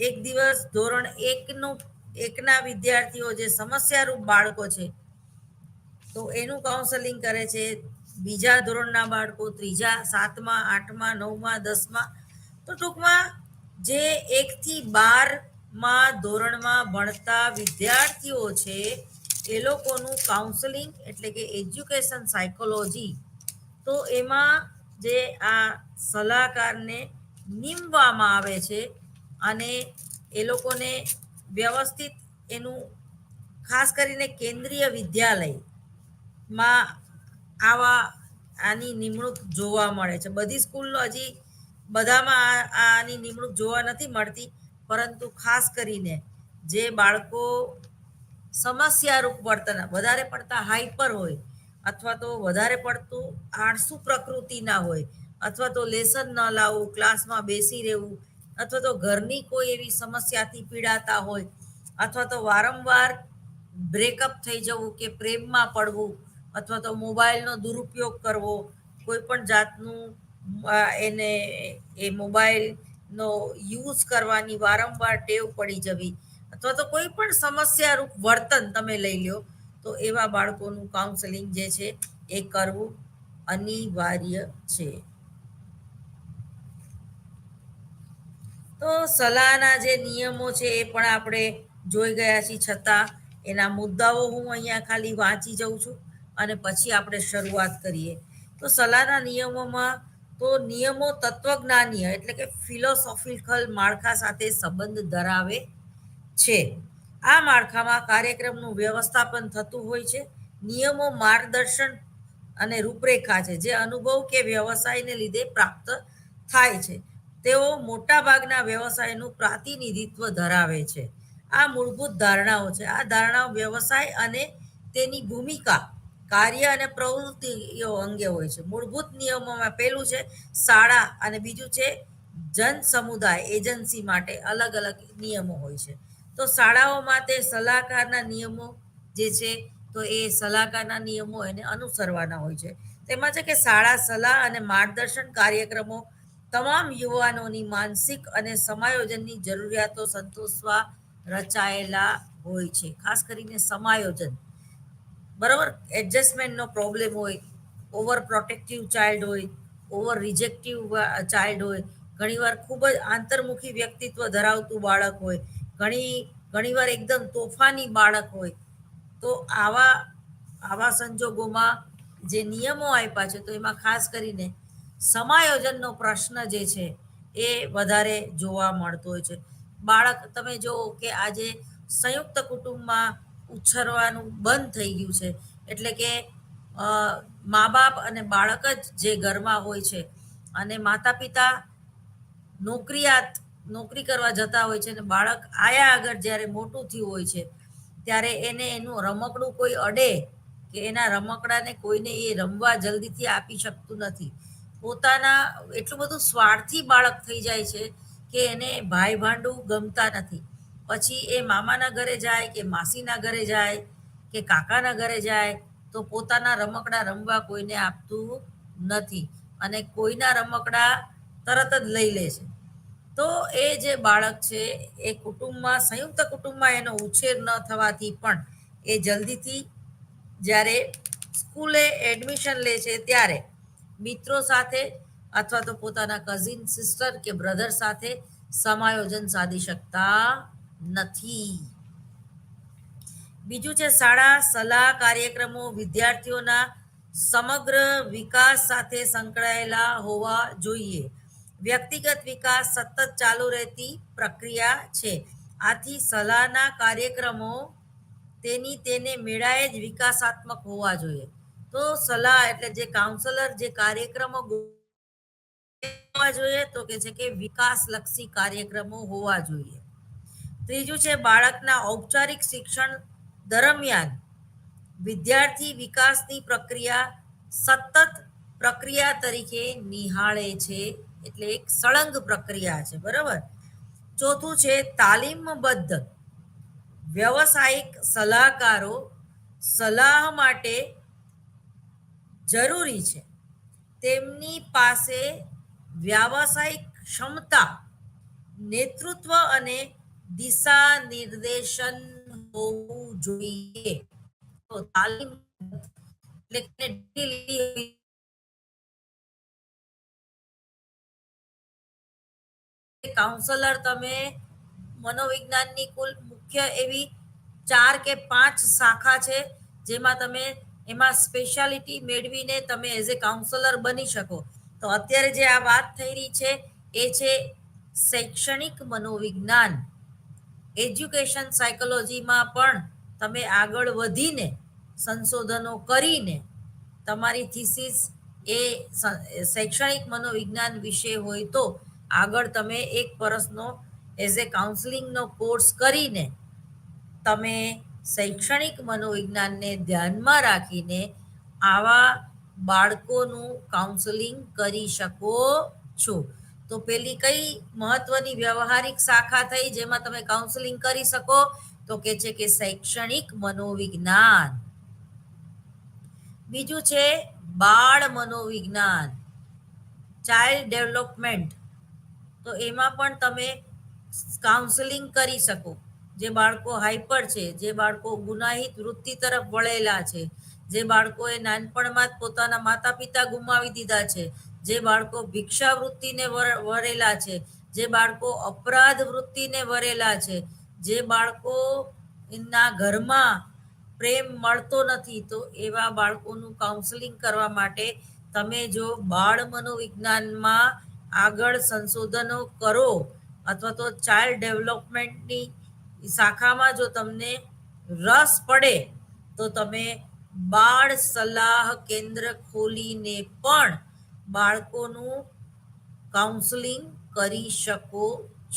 એક દિવસ ધોરણ એકના વિદ્યાર્થીઓ જે સમસ્યારૂપ બાળકો છે તો એનું કાઉન્સેલિંગ કરે છે. બીજા ધોરણના બાળકો, ત્રીજા, સાતમા, આઠમા, નવમા, દસમા. તો ટૂંકમાં જે 1 થી 12માં ધોરણમાં ભણતા વિદ્યાર્થીઓ છે એ લોકોનું કાઉન્સેલિંગ એટલે કે એજ્યુકેશન સાયકોલોજી, તો એમાં જે આ સલાહકારને નીમવામાં આવે છે અને એ લોકોને વ્યવસ્થિત એનું ખાસ કરીને કેન્દ્રીય વિદ્યાલયમાં આની નિમણૂક જોવા મળે છે. બધી સ્કૂલ હજી બધામાં આની નિમણૂક જોવા નથી મળતી, પરંતુ ખાસ કરીને જે બાળકો સમસ્યારૂપ વર્તન વધારે પડતા હાઈપર હોય, અથવા તો વધારે પડતું આળસુ પ્રકૃતિના હોય, અથવા તો લેસન ન લાવવું, ક્લાસમાં બેસી રહેવું, અથવા તો ઘરની કોઈ એવી સમસ્યાથી પીડાતા હોય, અથવા તો વારંવાર બ્રેકઅપ થઈ જવું કે પ્રેમમાં પડવું, અથવા તો મોબાઈલનો દુરુપયોગ કરવો, કોઈ પણ જાતનું એને એ મોબાઈલનો યુઝ કરવાની વારંવાર ટેવ પડી જવી, અથવા તો કોઈ પણ સમસ્યારૂપ વર્તન તમે લઈ લો, તો એવા બાળકોનું કાઉન્સેલિંગ જે છે એ કરવું અનિવાર્ય છે. તો સલાહના જે નિયમો છે એ પણ આપણે જોઈ ગયા છીએ, છતાં એના મુદ્દાઓ હું અહીંયા ખાલી વાંચી જાઉં છું અને પછી આપણે શરૂઆત કરીએ. તો સલાહના નિયમોમાં તો નિયમો તત્વજ્ઞાનીય એટલે કે ફિલોસોફિકલ માળખા સાથે સંબંધ ધરાવે છે. આ માળખામાં કાર્યક્રમનું વ્યવસ્થાપન થતું હોય છે. નિયમો માર્ગદર્શન અને રૂપરેખા છે જે અનુભવ કે વ્યવસાયને લીધે પ્રાપ્ત થાય છે. તેઓ મોટાભાગના વ્યવસાયનું પ્રતિનિધિત્વ ધરાવે છે. આ મૂળભૂત ધારણાઓ છે. આ ધારણાઓ વ્યવસાય અને તેની ભૂમિકા, કાર્ય અને પ્રવૃત્તિઓ અંગે હોય છે. મૂળભૂત નિયમોમાં પહેલું છે શાળા અને બીજું છે જન સમુદાય એજન્સી માટે અલગ અલગ નિયમો હોય છે. તો શાળાઓમાં તે સલાહકારના નિયમો જે છે, તો એ સલાહકારના નિયમો એને અનુસરવાના હોય છે. તેમાં છે કે શાળા સલાહ અને માર્ગદર્શન કાર્યક્રમો તમામ યુવાનોની માનસિક અને સમાયોજનની જરૂરિયાતો સંતોષવા રચાયેલા હોય છે. ખાસ કરીને સમાયોજન, બરાબર, એડજસ્ટમેન્ટનો પ્રોબ્લેમ હોય, ઓવર પ્રોટેક્ટિવ ચાઇલ્ડ હોય, ઓવર રિજેક્ટિવ ચાઇલ્ડ હોય, ઘણીવાર ખૂબ જ આંતરમુખી વ્યક્તિત્વ ધરાવતું બાળક હોય, ઘણીવાર એકદમ તોફાની બાળક હોય. તો આવા સંજોગોમાં જે નિયમો આપ્યા છે તો એમાં ખાસ કરીને સમાયોજનનો પ્રશ્ન જે છે એ વધારે જોવા મળતો હોય છે. બાળક તમે જુઓ કે આજે સંયુક્ત કુટુંબમાં ઉછરવાનું બંધ થઈ ગયું છે. એટલે કે મા બાપ અને બાળક જ જે ઘરમાં હોય છે અને માતા પિતા નોકરી કરવા જતા હોય છે, અને બાળક આયા આગળ જ્યારે મોટું થયું હોય છે ત્યારે એને એનું રમકડું કોઈ અડે કે એના રમકડાને કોઈને એ રમવા જલ્દીથી આપી શકતું નથી. પોતાના એટલું બધું સ્વાર્થી બાળક થઈ જાય છે કે એને ભાઈ ભાંડું ગમતા નથી. પછી એ મામાના ઘરે જાય કે માસીના ઘરે જાય કે કાકાના ઘરે જાય તો પોતાના રમકડા રમવા કોઈને આપતું નથી અને કોઈના રમકડા તરત જ લઈ લે છે. તો એ જે બાળક છે એ સંયુક્ત કુટુંબમાં એનો ઉછેર ન થવાથી પણ એ જલ્દીથી જ્યારે સ્કૂલે એડમિશન લે છે ત્યારે મિત્રો સાથે અથવા તો પોતાના કઝિન સિસ્ટર કે બ્રધર સાથે સમાયોજન સાધી શકતા નથી. બીજું છે શાળા સલાહ કાર્યક્રમો વિદ્યાર્થીઓના સમગ્ર વિકાસ સાથે સંકળાયેલા હોવા જોઈએ. વ્યક્તિગત વિકાસ સતત ચાલુ રહેતી પ્રક્રિયા છે. આથી સલાહના કાર્યક્રમો તેને મેળાએ જ વિકાસાત્મક હોવા જોઈએ. તો સલાહ એટલે જે કાઉન્સલર જે કાર્યક્રમો હોવા જોઈએ તો કે છે કે વિકાસલક્ષી કાર્યક્રમો હોવા જોઈએ. ત્રીજું છે બાળકના ઔપચારિક શિક્ષણ દરમિયાન વિદ્યાર્થી વિકાસની પ્રક્રિયા સતત પ્રક્રિયા તરીકે નિહાળે છે, એટલે એક સળંગ પ્રક્રિયા છે, બરાબર. ચોથું છે તાલીમબદ્ધ વ્યવસાયિક સલાહકારો સલાહ માટે જરૂરી છે. તેમની પાસે વ્યાવસાયિક ક્ષમતા, નેતૃત્વ અને દિશા નિર્દેશન હોવું જોઈએ. તો તાલીમ એટલે કાઉન્સલર તમે મનોવિજ્ઞાનની કુલ મુખ્ય એવી 4 કે 5 શાખા છે, જેમાં તમે એમાં સ્પેશિયાલિટી મેળવીને તમે એઝ એ કાઉન્સલર બની શકો. તો અત્યારે જે આ વાત થઈ રહી છે એ છે શૈક્ષણિક મનોવિજ્ઞાન. એજ્યુકેશન સાયકોલોજીમાં પણ તમે આગળ વધીને સંશોધનો કરીને તમારી થીસીસ એ શૈક્ષણિક મનોવિજ્ઞાન વિશે હોય તો આગળ તમે 1 વર્ષનો એઝ એ કાઉન્સલિંગનો કોર્સ કરીને તમે શૈક્ષણિક મનોવિજ્ઞાનને ધ્યાનમાં રાખીને આવા બાળકોનું કાઉન્સલિંગ કરી શકો છો. તો પેલી કઈ મહત્વની વ્યવહારિક શાખા થઈ જેમાં તમે કાઉન્સલિંગ કરી શકો? તો કે છે કે શૈક્ષણિક મનોવિજ્ઞાન. બીજું છે બાળ મનોવિજ્ઞાન, ચાઇલ્ડ ડેવલપમેન્ટ. તો એમાં પણ તમે કાઉન્સલિંગ કરી શકો. જે બાળકો હાઈપર છે, જે બાળકો ગુનાહિત વૃત્તિ તરફ વળેલા છે, જે બાળકોએ નાનપણમાં જ પોતાના માતા પિતા ગુમાવી દીધા છે, જે બાળકો ભિક્ષા વૃત્તિને વરેલા છે, જે બાળકો અપરાધ વૃત્તિને વરેલા છે, જે બાળકો ના ઘરમાં પ્રેમ મળતો નથી, તો એવા બાળકોનું કાઉન્સલિંગ કરવા માટે તમે જો બાળ મનોવિજ્ઞાનમાં આગળ સંશોધનો કરો અથવા તો ચાઇલ્ડ ડેવલપમેન્ટની શાખામાં જો તમને રસ પડે તો તમે બાળ સલાહ કેન્દ્ર ખોલીને પણ બાળકોનું કાઉન્સલિંગ કરી શકો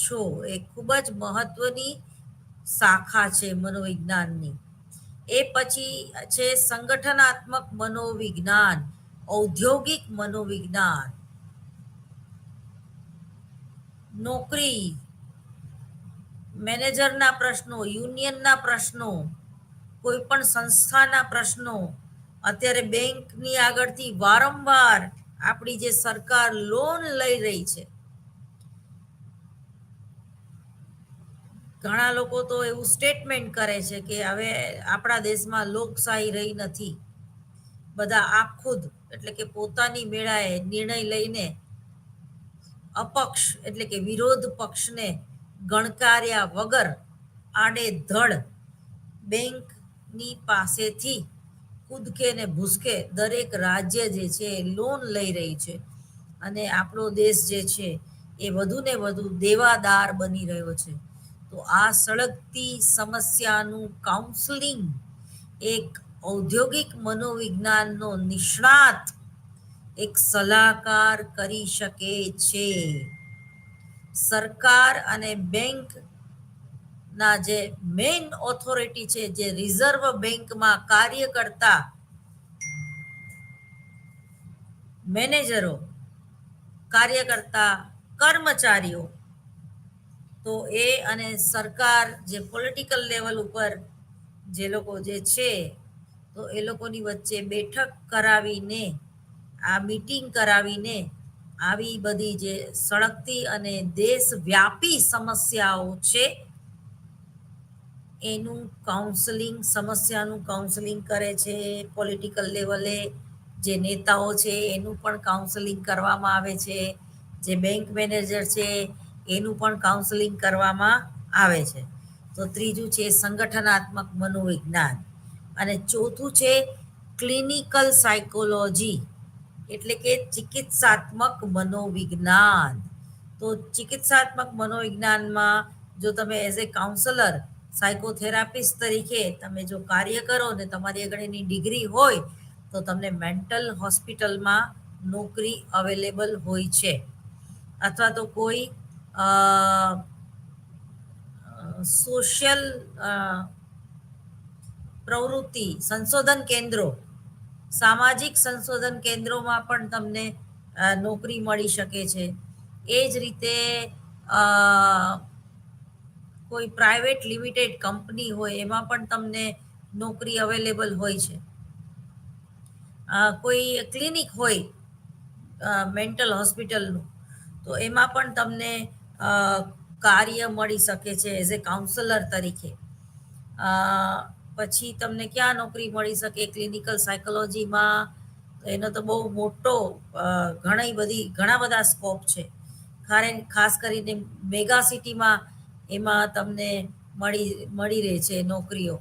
છો. એ ખૂબ જ મહત્વની શાખા છે મનોવિજ્ઞાનની. એ પછી છે સંગઠનાત્મક મનોવિજ્ઞાન, ઔદ્યોગિક મનોવિજ્ઞાન. નોકરી, મેનેજરના પ્રશ્નો, યુનિયનના પ્રશ્નો, કોઈ પણ સંસ્થાના પ્રશ્નો. અત્યારે બેંકની આગળથી વારંવાર આપણી જે સરકાર લોન લઈ રહી છે, ઘણા લોકો તો એવું સ્ટેટમેન્ટ કરે છે કે હવે આપણા દેશમાં લોકશાહી રહી નથી. બધા આખુદ એટલે કે પોતાની મેળાએ નિર્ણય લઈને અપક્ષ એટલે કે વિરોધ પક્ષને ગણકાર્યા વગર આડેધડ બેંકની પાસેથી કૂદકે ને ભૂસકે દરેક રાજ્ય જે છે એ લોન લઈ રહી છે, અને આપણો દેશ જે છે એ વધુ ને વધુ દેવાદાર બની રહ્યો છે. તો આ સળગતી સમસ્યાનું કાઉન્સલિંગ એક ઔદ્યોગિક મનોવિજ્ઞાનનો નિષ્ણાત, એક સલાહકાર કરી શકે છે. સરકાર અને બેંક ના જે મેઇન ઓથોરિટી છે, જે રિઝર્વ બેંકમાં કાર્ય કરતા મેનેજરો, કાર્યકર્તા કર્મચારીઓ, તો એ અને સરકાર જે પોલિટિકલ લેવલ ઉપર જે લોકો જે છે, તો એ લોકોની વચ્ચે બેઠક કરાવીને આ મીટિંગ કરાવીને આવી બધી જે સળગતી અને દેશવ્યાપી સમસ્યાઓ છે એનું કાઉન્સલિંગ, સમસ્યાનું કાઉન્સલિંગ કરે છે. પોલિટિકલ લેવલે જે નેતાઓ છે એનું પણ કાઉન્સલિંગ કરવામાં આવે છે. જે બેંક મેનેજર છે એનું પણ કાઉન્સલિંગ કરવામાં આવે છે. તો ત્રીજું છે સંગઠનાત્મક મનોવિજ્ઞાન, અને ચોથું છે ક્લિનિકલ સાયકોલોજી એટલે કે ચિકિત્સાત્મક મનોવિજ્ઞાન. તો ચિકિત્સાત્મક મનોવિજ્ઞાનમાં જો તમે એઝ એ કાઉન્સલર સાયકોથેરાપિસ્ટ તરીકે તમે જો કાર્ય કરો ને તમારી આગળ એની ડિગ્રી હોય તો તમને મેન્ટલ હોસ્પિટલમાં નોકરી અવેલેબલ હોય છે, અથવા તો કોઈ સોશિયલ પ્રવૃત્તિ સંશોધન કેન્દ્રો, સામાજિક સંશોધન કેન્દ્રોમાં પણ તમને નોકરી મળી શકે છે. એ જ રીતે કોઈ પ્રાઇવેટ લિમિટેડ કંપની હોય એમાં પણ તમને નોકરી અવેલેબલ હોય છે. કોઈ ક્લિનિક હોય મેન્ટલ હોસ્પિટલનું, તો એમાં પણ તમને કાર્ય મળી શકે છે એઝ એ કાઉન્સલર તરીકે. પછી તમને ક્યાં નોકરી મળી શકે ક્લિનિકલ સાયકોલોજીમાં? તો એનો તો બહુ મોટો ઘણા બધા સ્કોપ છે. ખાસ કરીને મેગા સિટીમાં એમાં તમને મળી રહે છે નોકરીઓ.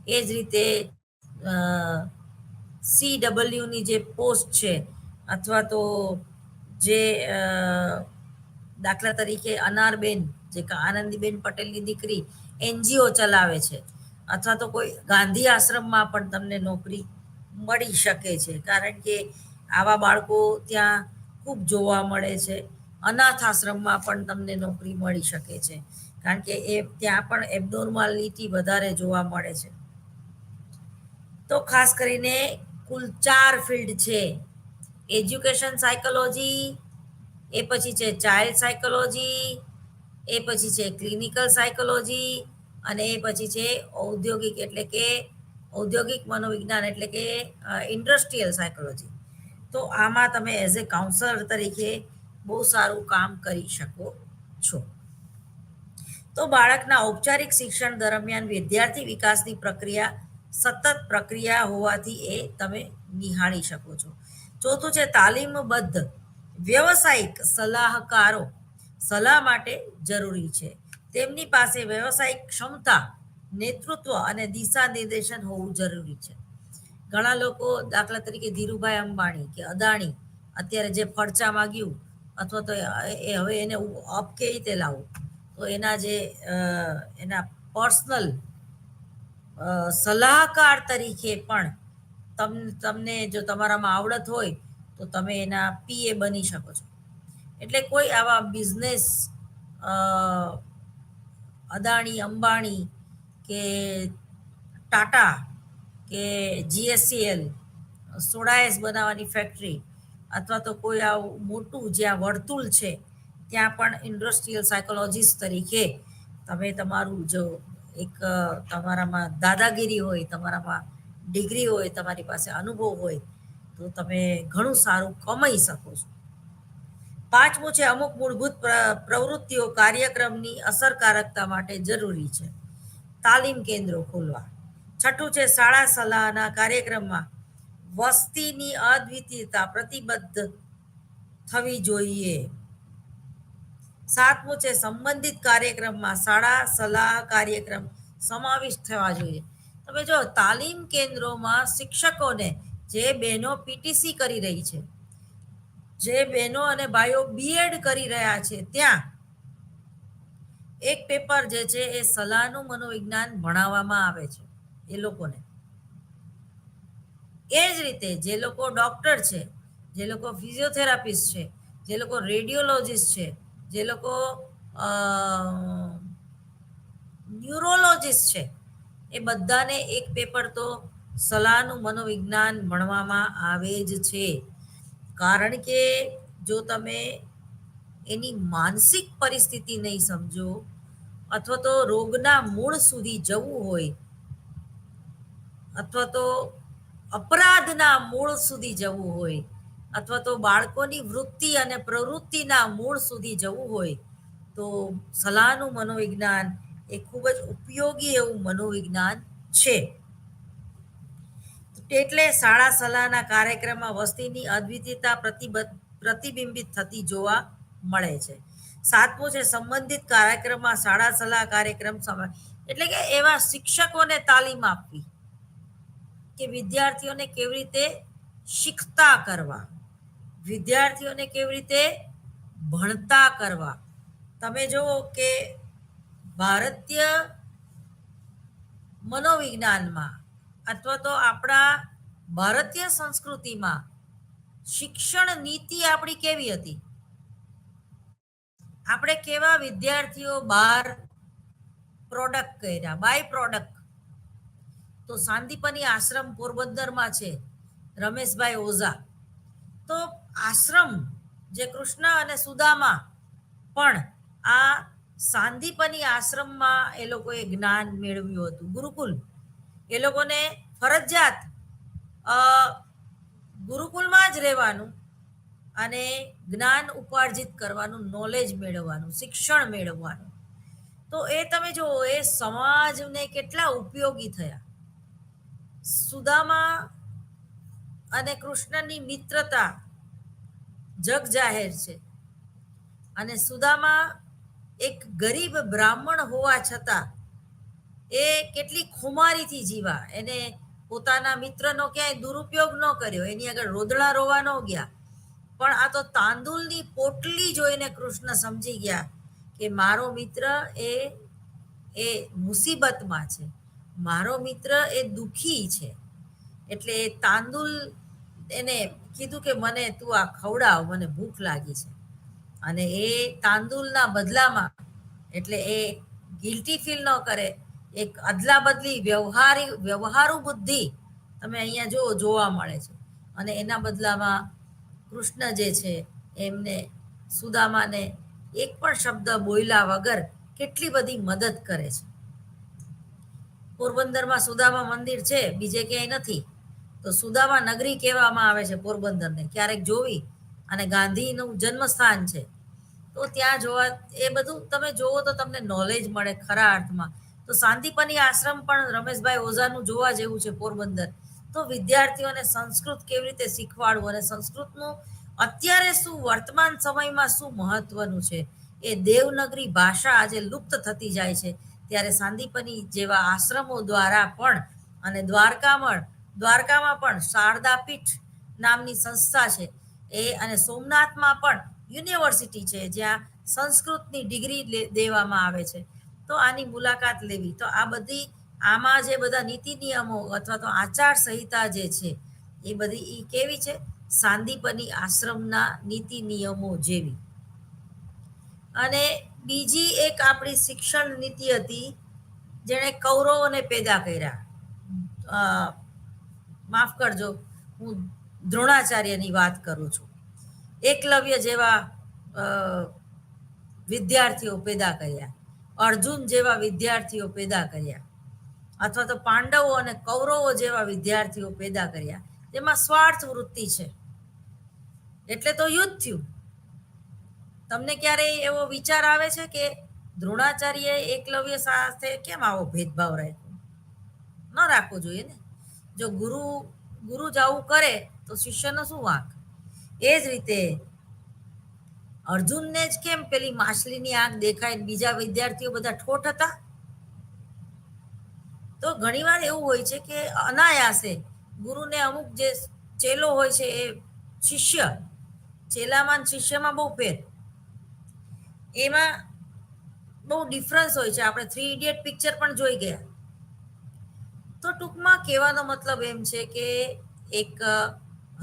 એ જ રીતે CWની જે પોસ્ટ છે, અથવા તો જે દાખલા તરીકે અનારબેન, જે આનંદીબેન પટેલની દીકરી NGO ચલાવે છે, અથવા તો કોઈ ગાંધી આશ્રમમાં પણ તમને નોકરી મળી શકે છે, કારણ કે આવા બાળકો ત્યાં ખૂબ જોવા મળે છે. અનાથ આશ્રમમાં પણ તમને નોકરી મળી શકે છે, કારણ કે ત્યાં પણ એબનોર્માલિટી વધારે જોવા મળે છે. તો ખાસ કરીને કુલ 4 ફિલ્ડ છે: એજ્યુકેશન સાયકોલોજી, એ પછી છે ચાઇલ્ડ સાયકોલોજી, એ પછી છે ક્લિનિકલ સાયકોલોજી, અને એ પછી છે ઔદ્યોગિક એટલે કે ઔદ્યોગિક મનોવિજ્ઞાન એટલે કે ઇન્ડસ્ટ્રીયલ સાયકોલોજી. તો આમાં તમે એઝ એ કાઉન્સલર તરીકે બહુ સારું કામ કરી શકો છો. તો બાળકના ઔપચારિક શિક્ષણ દરમિયાન વિદ્યાર્થી વિકાસની પ્રક્રિયા સતત પ્રક્રિયા હોવાથી એ તમે નિહાળી શકો છો. ચોથું છે તાલીમબદ્ધ વ્યવસાયિક સલાહકારો સલાહ માટે જરૂરી છે. તેમની પાસે વ્યવસાયિક ક્ષમતા, નેતૃત્વ અને દિશા નિર્દેશન હોવું જરૂરી છે. ઘણા લોકો દાખલા તરીકે ધીરુભાઈ અંબાણી કે અદાણી અત્યારે જે ફરચા માગ્યું, અથવા તો એ હવે એને અપ કેવી રીતે લાવવું, તો એના જે એના પર્સનલ સલાહકાર તરીકે પણ તમને જો તમારામાં આવડત હોય તો તમે એના PA બની શકો છો. એટલે કોઈ આવા બિઝનેસ અદાણી અંબાણી કે ટાટા કે GSCL સોડા એસ બનાવવાની ફેક્ટરી, અથવા તો કોઈ આવું મોટું જ્યાં વર્તુળ છે ત્યાં પણ ઇન્ડસ્ટ્રીયલ સાયકોલોજીસ્ટ તરીકે તમે તમારું જો એક તમારામાં દાદાગીરી હોય, તમારામાં ડિગ્રી હોય, તમારી પાસે અનુભવ હોય, તો તમે ઘણું સારું કમાઈ શકો છો. પાંચમું છે અમુક મૂળભૂત પ્રવૃત્તિઓ કાર્યક્રમની અસરકારકતા માટે જરૂરી છે. તાલીમ કેન્દ્રો ખોલવા. છઠ્ઠું છે શાળા સલાહના કાર્યક્રમમાં વસ્તીની અદ્વિતીયતા પ્રતિબદ્ધ થવી જોઈએ. સાતમું છે સંબંધિત કાર્યક્રમમાં શાળા સલાહ કાર્યક્રમ સમાવિષ્ટ થવા જોઈએ. તમે જો તાલીમ કેન્દ્રોમાં શિક્ષકોને, જે બહેનો PTC કરી રહી છે, જે બહેનો અને ભાઈઓ BEd કરી રહ્યા છે, ત્યાં એક પેપર જે છે એ સલાહનું મનોવિજ્ઞાન ભણાવવામાં આવે છે એ લોકોને. એ જ રીતે જે લોકો ડૉક્ટર છે, જે લોકો ફિઝિયોથેરાપિસ્ટ છે, જે લોકો રેડિયોલોજીસ્ટ છે, જે લોકો ન્યુરોલોજીસ્ટ છે, એ બધાને એક પેપર તો સલાહનું મનોવિજ્ઞાન ભણવામાં આવે જ છે. કારણ કે જો તમે એની માનસિક પરિસ્થિતિ નહીં સમજો, અથવા તો રોગના મૂળ સુધી જવું હોય, અથવા તો અપરાધના મૂળ સુધી જવું હોય, અથવા તો બાળકોની વૃત્તિ અને પ્રવૃત્તિના મૂળ સુધી જવું હોય, તો સલાહનું મનોવિજ્ઞાન એ ખૂબ જ ઉપયોગી એવું મનોવિજ્ઞાન છે. એટલે શાળા સલાહના કાર્યક્રમમાં વસ્તીની અદ્વિતીયતા પ્રતિબિંબિત થતી જોવા મળે છે. સાતમું છે સંબંધિત કાર્યક્રમમાં શાળા સલાહ કાર્યક્રમ એટલે કે એવા શિક્ષકોને તાલીમ આપવી કે વિદ્યાર્થીઓને કેવી રીતે શીખતા કરવા, વિદ્યાર્થીઓને કેવી રીતે ભણતા કરવા. તમે જુઓ કે ભારતીય મનોવિજ્ઞાનમાં અથવા તો આપણા ભારતીય સંસ્કૃતિમાં શિક્ષણ નીતિ આપણી કેવી હતી? આપણે કેવા વિદ્યાર્થીઓ બહાર પ્રોડક્ટ કર્યા, બાય પ્રોડક્ટ. તો સાંદીપની આશ્રમ પોરબંદરમાં છે, રમેશભાઈ ઓઝા. તો આશ્રમ જે કૃષ્ણ અને સુદામા પણ આ સાંદીપની આશ્રમમાં એ લોકોએ જ્ઞાન મેળવ્યું હતું. ગુરુકુલ, એ લોકોને ફરજિયાત ગુરુકુલમાં જ રહેવાનું અને જ્ઞાન ઉપાર્જિત કરવાનું, નોલેજ મેળવવાનું, શિક્ષણ મેળવવાનું. તો એ તમે જુઓ, એ સમાજને કેટલા ઉપયોગી થયા. સુદામા અને કૃષ્ણની મિત્રતા જગ જાહેર છે. અને સુદામા એક ગરીબ બ્રાહ્મણ હોવા છતાં એ કેટલી ખુમારીથી જીવા. એને પોતાના મિત્રનો ક્યાંય દુરુપયોગ ન કર્યો, એની આગળ રોદડા રોવા ન ગયા. પણ આ તો તાંદુલની પોટલી જોઈને કૃષ્ણ સમજી ગયા કે મારો મિત્ર એ મુસીબતમાં છે, મારો મિત્ર એ દુઃખી છે. એટલે એ તાંદુલ એને કીધું કે મને તું આ ખવડાવ, મને ભૂખ લાગી છે. અને એ તાંદુલના બદલામાં, એટલે એ ગિલ્ટી ફીલ ન કરે, એક અદલા બદલી વ્યવહારુ બુદ્ધિ તમે અહીંયા જોવા મળે છે. અને એના બદલામાં કૃષ્ણ જે છે એમને સુદામાને એક પણ શબ્દ બોલ્યા વગર કેટલી બધી મદદ કરે છે. પોરબંદરમાં સુદામા મંદિર છે, બીજે ક્યાંય નથી. તો સુદામા નગરી કહેવામાં આવે છે પોરબંદરને, ક્યારેક જોવી. અને ગાંધીનું જન્મસ્થાન છે. તો ત્યાં જોવા, એ બધું તમે જોવો તો તમને નોલેજ મળે ખરા અર્થમાં. તો સાંદીપની આશ્રમ પણ રમેશભાઈ ઓઝાનું જોવા જેવું છે પોરબંદર. તો વિદ્યાર્થીઓને સંસ્કૃત કેવી રીતે શીખવાડવું અને સંસ્કૃતનું અત્યારે શું, વર્તમાન સમયમાં શું મહત્વનું છે, એ દેવનગરી ભાષા આજે લુપ્ત થતી જાય છે. ત્યારે સાંદીપની જેવા આશ્રમો દ્વારા પણ, અને દ્વારકામાં પણ શારદા પીઠ નામની સંસ્થા છે એ, અને સોમનાથમાં પણ યુનિવર્સિટી છે જ્યાં સંસ્કૃતની ડિગ્રી દેવામાં આવે છે. તો આની મુલાકાત લેવી. તો આ બધી, આમાં જે બધા નીતિ નિયમો અથવા તો આચાર સંહિતા જે છે એ બધી એ કેવી છે? સાંદીપની આશ્રમના નીતિ નિયમો જેવી. અને બીજી એક આપણી શિક્ષણ નીતિ હતી જેણે કૌરવોને પેદા કર્યા. માફ કરજો, હું દ્રોણાચાર્યની વાત કરું છું. એકલવ્ય જેવા વિદ્યાર્થીઓ પેદા કર્યા, અર્જુન જેવા વિદ્યાર્થીઓ પેદા કર્યા, અથવા તો પાંડવો અને કૌરવો જેવા વિદ્યાર્થીઓ પેદા કર્યા, જેમાં સ્વાર્થ વૃત્તિ છે. એટલે તો યુદ્ધ થયું. તમને ક્યારેય એવો વિચાર આવે છે કે દ્રોણાચાર્ય એકલવ્ય સાથે કેમ આવો ભેદભાવ રાખ્યો? ન રાખવો જોઈએ ને. જો ગુરુ જ આવું કરે તો શિષ્યનો શું વાંક? એ જ રીતે અર્જુનને જ કેમ પેલી માછલીની આંખ દેખાય, બીજા વિદ્યાર્થીઓ બધા ઠોઠ હતા? તો ઘણીવાર એવું હોય છે કે અનાયાસે ગુરુને અમુક જે ચેલો હોય છે એ શિષ્ય, ચેલામાં શિષ્યમાં બહુ ફેર, એમાં બહુ ડિફરન્સ હોય છે. આપણે 3 ઇડિયટ પિક્ચર પણ જોઈ ગયા. તો ટૂંકમાં કહેવાનો મતલબ એમ છે કે એક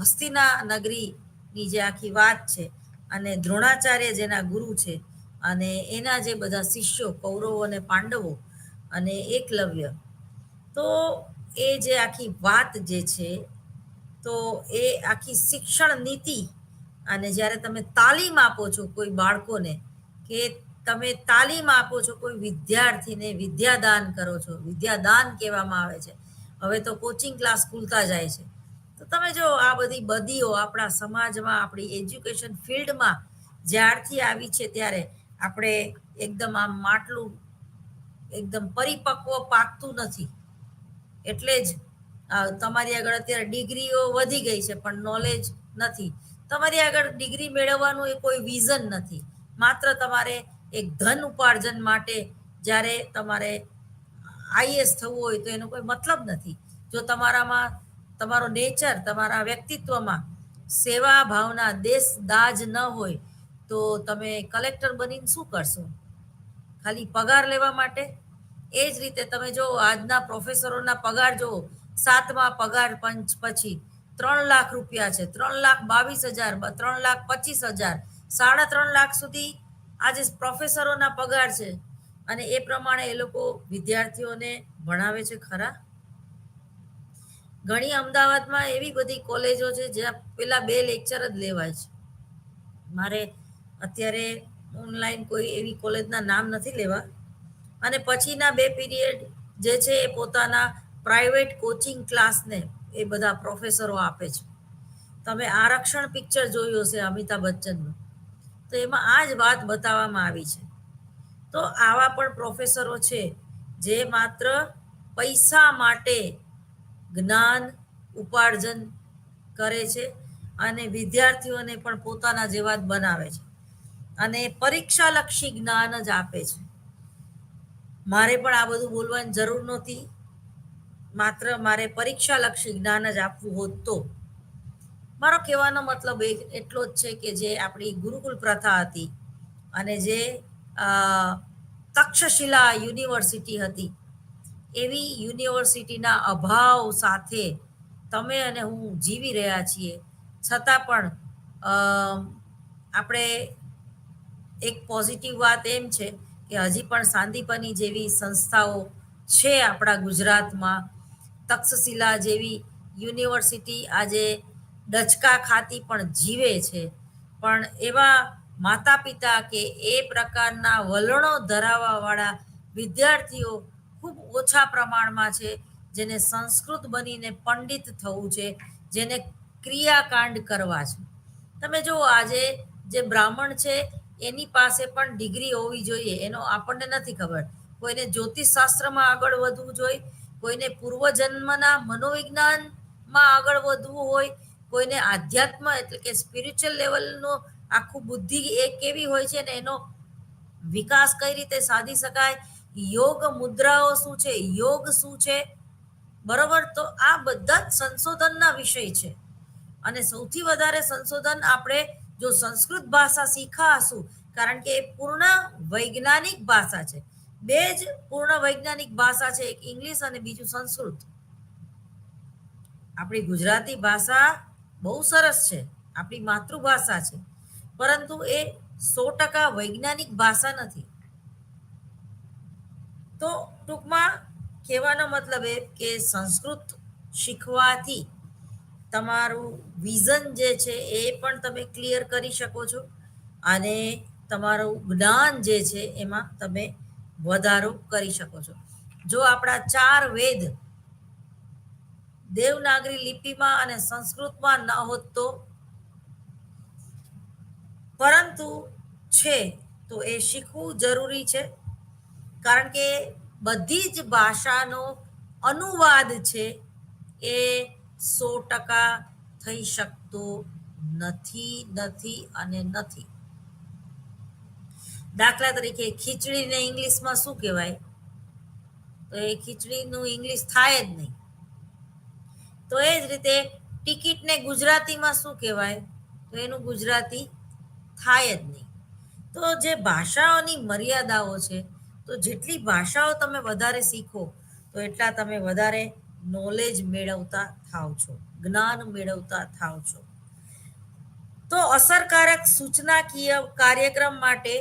હસ્તિના નગરીની જે આખી વાત છે, અને દ્રોણાચાર્ય જેના ગુરુ છે, અને એના જે બધા શિષ્યો કૌરવો અને પાંડવો અને એકલવ્ય, તો એ જે આખી વાત જે છે, તો એ આખી શિક્ષણ નીતિ. અને જ્યારે તમે તાલીમ આપો છો કોઈ બાળકોને, કે તમે તાલીમ આપો છો કોઈ વિદ્યાર્થીને, વિદ્યાદાન કરો છો, વિદ્યાદાન કહેવામાં આવે છે. હવે તો કોચિંગ ક્લાસ ખુલતા જાય છે. તો તમે જો આ બધી બદીઓ આપણા સમાજમાં, આપણી એજ્યુકેશન ફિલ્ડમાં જ્યારથી આવી છે, ત્યારે આપણે એકદમ આમ માટલું એકદમ પરિપક્વ પાકતું નથી. એટલે જ તમારી આગળ અત્યારે ડિગ્રીઓ વધી ગઈ છે પણ નોલેજ નથી. તમારી આગળ ડિગ્રી મેળવવાનું એ કોઈ વિઝન નથી. માત્ર તમારે એક ધન ઉપાર્જન માટે જ્યારે તમારે આઈએસ થવું હોય તો એનો કોઈ મતલબ નથી. જો તમારામાં તમારો નેચર, તમારા વ્યક્તિત્વમાં સેવા ભાવના, દેશ દાજ ન હોય તો તમે કલેક્ટર બનીને શું કરશો? ખાલી પગાર લેવા માટે? એ જ રીતે તમે જો આજના પ્રોફેસરોના પગાર જુઓ, 7મા પગાર પંચ પછી 3 લાખ રૂપિયા છે, 3,22,000, 3,25,000, 3.5 લાખ સુધી આજે પ્રોફેસરોના પગાર છે. અને એ પ્રમાણે એ લોકો વિદ્યાર્થીઓને ભણાવે છે ખરા? ઘણી અમદાવાદમાં એવી બધી કોલેજો છે જ્યાં પેલા 2 લેક્ચર જ લેવાય છે. મારે અત્યારે ઓનલાઈન કોઈ એવી કોલેજના નામ નથી લેવા. અને પછીના 2 પીરિયડ જે છે એ પોતાના પ્રાઇવેટ કોચિંગ ક્લાસને એ બધા પ્રોફેસરો આપે છે. તમે આરક્ષણ પિક્ચર જોયું હશે અમિતાભ બચ્ચનનું, તો એમાં આ જ વાત બતાવવામાં આવી છે. તો આવા પણ પ્રોફેસરો છે જે માત્ર પૈસા માટે જ્ઞાન ઉપાર્જન કરે છે અને વિદ્યાર્થીઓને પણ પોતાના જેવા જ બનાવે છે અને પરીક્ષાલક્ષી જ્ઞાન જ આપે છે. મારે પણ આ બધું બોલવાની જરૂર નહોતી, માત્ર મારે પરીક્ષાલક્ષી જ્ઞાન જ આપવું હોત તો. મારો કહેવાનો મતલબ એટલો જ છે કે જે આપણી ગુરુકુળ પ્રથા હતી અને જે તક્ષશિલા યુનિવર્સિટી હતી, એવી યુનિવર્સિટીના અભાવ સાથે તમે અને હું જીવી રહ્યા છીએ. છતાં પણ આપણે એક પોઝિટિવ વાત એમ છે કે હજી પણ સાંદીપની જેવી સંસ્થાઓ છે આપણા ગુજરાતમાં. તક્ષશિલા જેવી યુનિવર્સિટી આજે ડચકા ખાતી પણ જીવે છે. પણ એવા માતા પિતા કે એ પ્રકારના વલણો ધરાવવાવાળા વિદ્યાર્થીઓ ખૂબ ઓછા પ્રમાણમાં છે, જેને સંસ્કૃત બનીને પંડિત થવું છે, જેને ક્રિયાકાંડ કરવા છે. તમે જુઓ આજે જે બ્રાહ્મણ છે એની પાસે પણ ડિગ્રી હોવી જોઈએ, એનો આપણને નથી ખબર. કોઈને જ્યોતિષશાસ્ત્રમાં આગળ વધવું જોઈએ, કોઈને પૂર્વજન્મના મનોવિજ્ઞાનમાં આગળ વધવું હોય, કોઈને આધ્યાત્મ એટલે કે સ્પિરિચ્યુઅલ લેવલનો આખું બુદ્ધિ એ કેવી હોય છે ને એનો વિકાસ કઈ રીતે સાધી શકાય, યોગ મુદ્રાઓ શું છે, યોગ શું છે, બરોબર. તો આ બધા જ સંશોધનના વિષય છે. અને સૌથી વધારે સંશોધન આપણે જો સંસ્કૃત ભાષા શીખાશું, કારણ કે એ પૂર્ણ વૈજ્ઞાનિક ભાષા છે. 2 જ પૂર્ણ વૈજ્ઞાનિક ભાષા છે, એક ઇંગ્લિશ અને બીજું સંસ્કૃત. આપણી ગુજરાતી ભાષા બહુ સરસ છે, આપણી માતૃભાષા છે, પરંતુ એ 100% વૈજ્ઞાનિક ભાષા નથી. તો ટૂંકમાં કહેવાનો મતલબ એ કે સંસ્કૃત શીખવાથી તમારું વિઝન જે છે એ પણ તમે ક્લિયર કરી શકો છો અને તમારું જ્ઞાન જે છે એમાં તમે વધારો કરી શકો છો. જો આપણા 4 વેદ દેવનાગરી લિપિમાં અને સંસ્કૃતમાં ન હોત તો, પરંતુ છે તો એ શીખવું જરૂરી છે. કારણ કે બધી જ ભાષાનો અનુવાદ છે એ 100% થઈ શકતો નથી અને નથી. દાખલા તરીકે ખીચડીને ઇંગ્લિશમાં શું કહેવાય? તો એ ખીચડીનું ઇંગ્લિશ થાય જ નહીં. તો એ જ રીતે ટિકિટને ગુજરાતીમાં શું કહેવાય? તો એનું ગુજરાતી થાય જ નહીં. તો જે ભાષાઓની મર્યાદાઓ છે, તો જેટલી ભાષાઓ તમે વધારે શીખો તો એટલા તમે વધારે નોલેજ મેળવતા થાવ છો, જ્ઞાન મેળવતા થાવ છો. તો અસરકારક સૂચનાકીય કાર્યક્રમ માટે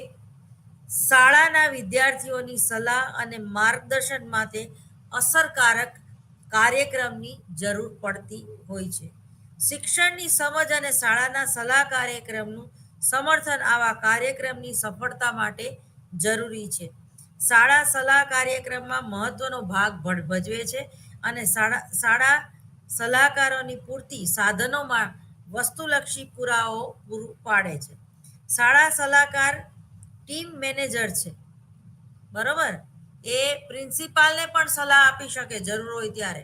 શાળાના વિદ્યાર્થીઓની સલાહ અને માર્ગદર્શન માટે અસરકારક કાર્યક્રમની જરૂર પડતી હોય છે. શિક્ષણની સમજ અને શાળાના સલાહ કાર્યક્રમનું સમર્થન આવા કાર્યક્રમની સફળતા માટે જરૂરી છે. શાળા સલાહ કાર્યક્રમમાં મહત્વનો ભાગ ભજવે છે અને શાળા સલાહકારોની પૂરતી સાધનોમાં વસ્તુલક્ષી પુરાવો પૂરું પાડે છે. શાળા સલાહકાર ટીમ મેનેજર છે, બરોબર. એ પ્રિન્સિપાલને પણ સલાહ આપી શકે જરૂર હોય ત્યારે.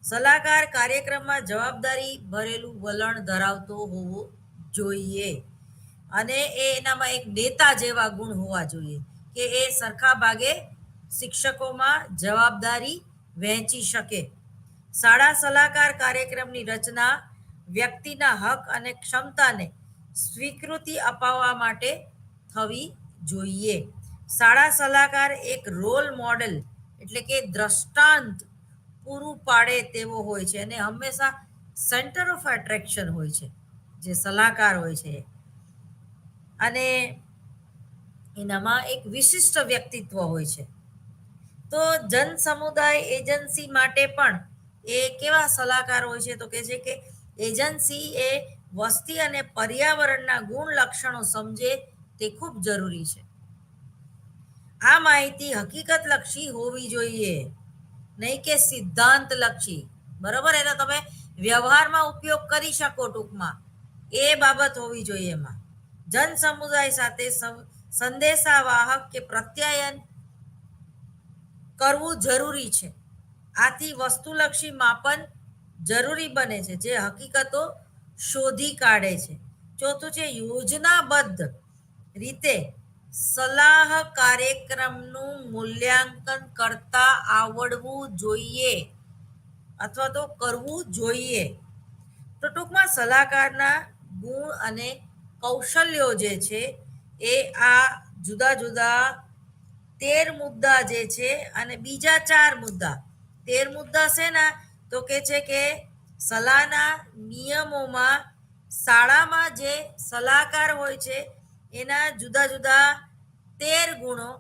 સલાહકાર કાર્યક્રમમાં જવાબદારી ભરેલું વલણ ધરાવતો હોવો જોઈએ અને એનામાં એક નેતા જેવા ગુણ હોવા જોઈએ કે એ સરખા ભાગે શિક્ષકોમાં જવાબદારી વહેંચી શકે. શાળા સલાહકાર કાર્યક્રમની રચના વ્યક્તિના હક અને ક્ષમતાને સ્વીકૃતિ અપાવવા માટે થવી જોઈએ. શાળા સલાહકાર એક રોલ મોડેલ એટલે કે દ્રષ્ટાંત પૂરું પાડે તેવો હોય છે અને હંમેશા સેન્ટર ઓફ એટ્રેક્શન હોય છે જે સલાહકાર હોય છે. અને એનામાં એક વિશિષ્ટ વ્યક્તિત્વ હોય છે. તો જન સમુદાય એજન્સી માટે પણ એ કેવા સલાહકાર હોય છે? તો કે છે કે એજન્સી એ વસ્તી અને પર્યાવરણના ગુણ લક્ષણો સમજે તે ખૂબ જરૂરી છે. આ માહિતી હકીકત લક્ષી હોવી જોઈએ, નહીં કે સિદ્ધાંત લક્ષી. બરોબર, એનો તમે વ્યવહારમાં ઉપયોગ કરી શકો ટૂંકમાં, એ બાબત હોવી જોઈએ. એમાં જન સમુદાય સાથે સંદેશાવાહક કે પ્રત્યાયન કરવું જરૂરી છે. આથી વસ્તુલક્ષી માપન જરૂરી બને છે જે હકીકતો શોધી કાઢે છે. ચોથું છે યોજનાબદ્ધ રીતે સલાહ કાર્યક્રમનું મૂલ્યાંકન કરતા આવડવું જોઈએ અથવા તો કરવું જોઈએ. તો ટૂંકમાં સલાહકારના ગુણ અને કૌશલ્યો જે છે એ આ જુદા જુદા 13 મુદ્દા જે છે અને બીજા 4 મુદ્દા. 13 મુદ્દા શેના? તો કે છે કે સલાહના નિયમોમાં શાળામાં જે સલાહકાર હોય છે એના જુદા જુદા 13 ગુણો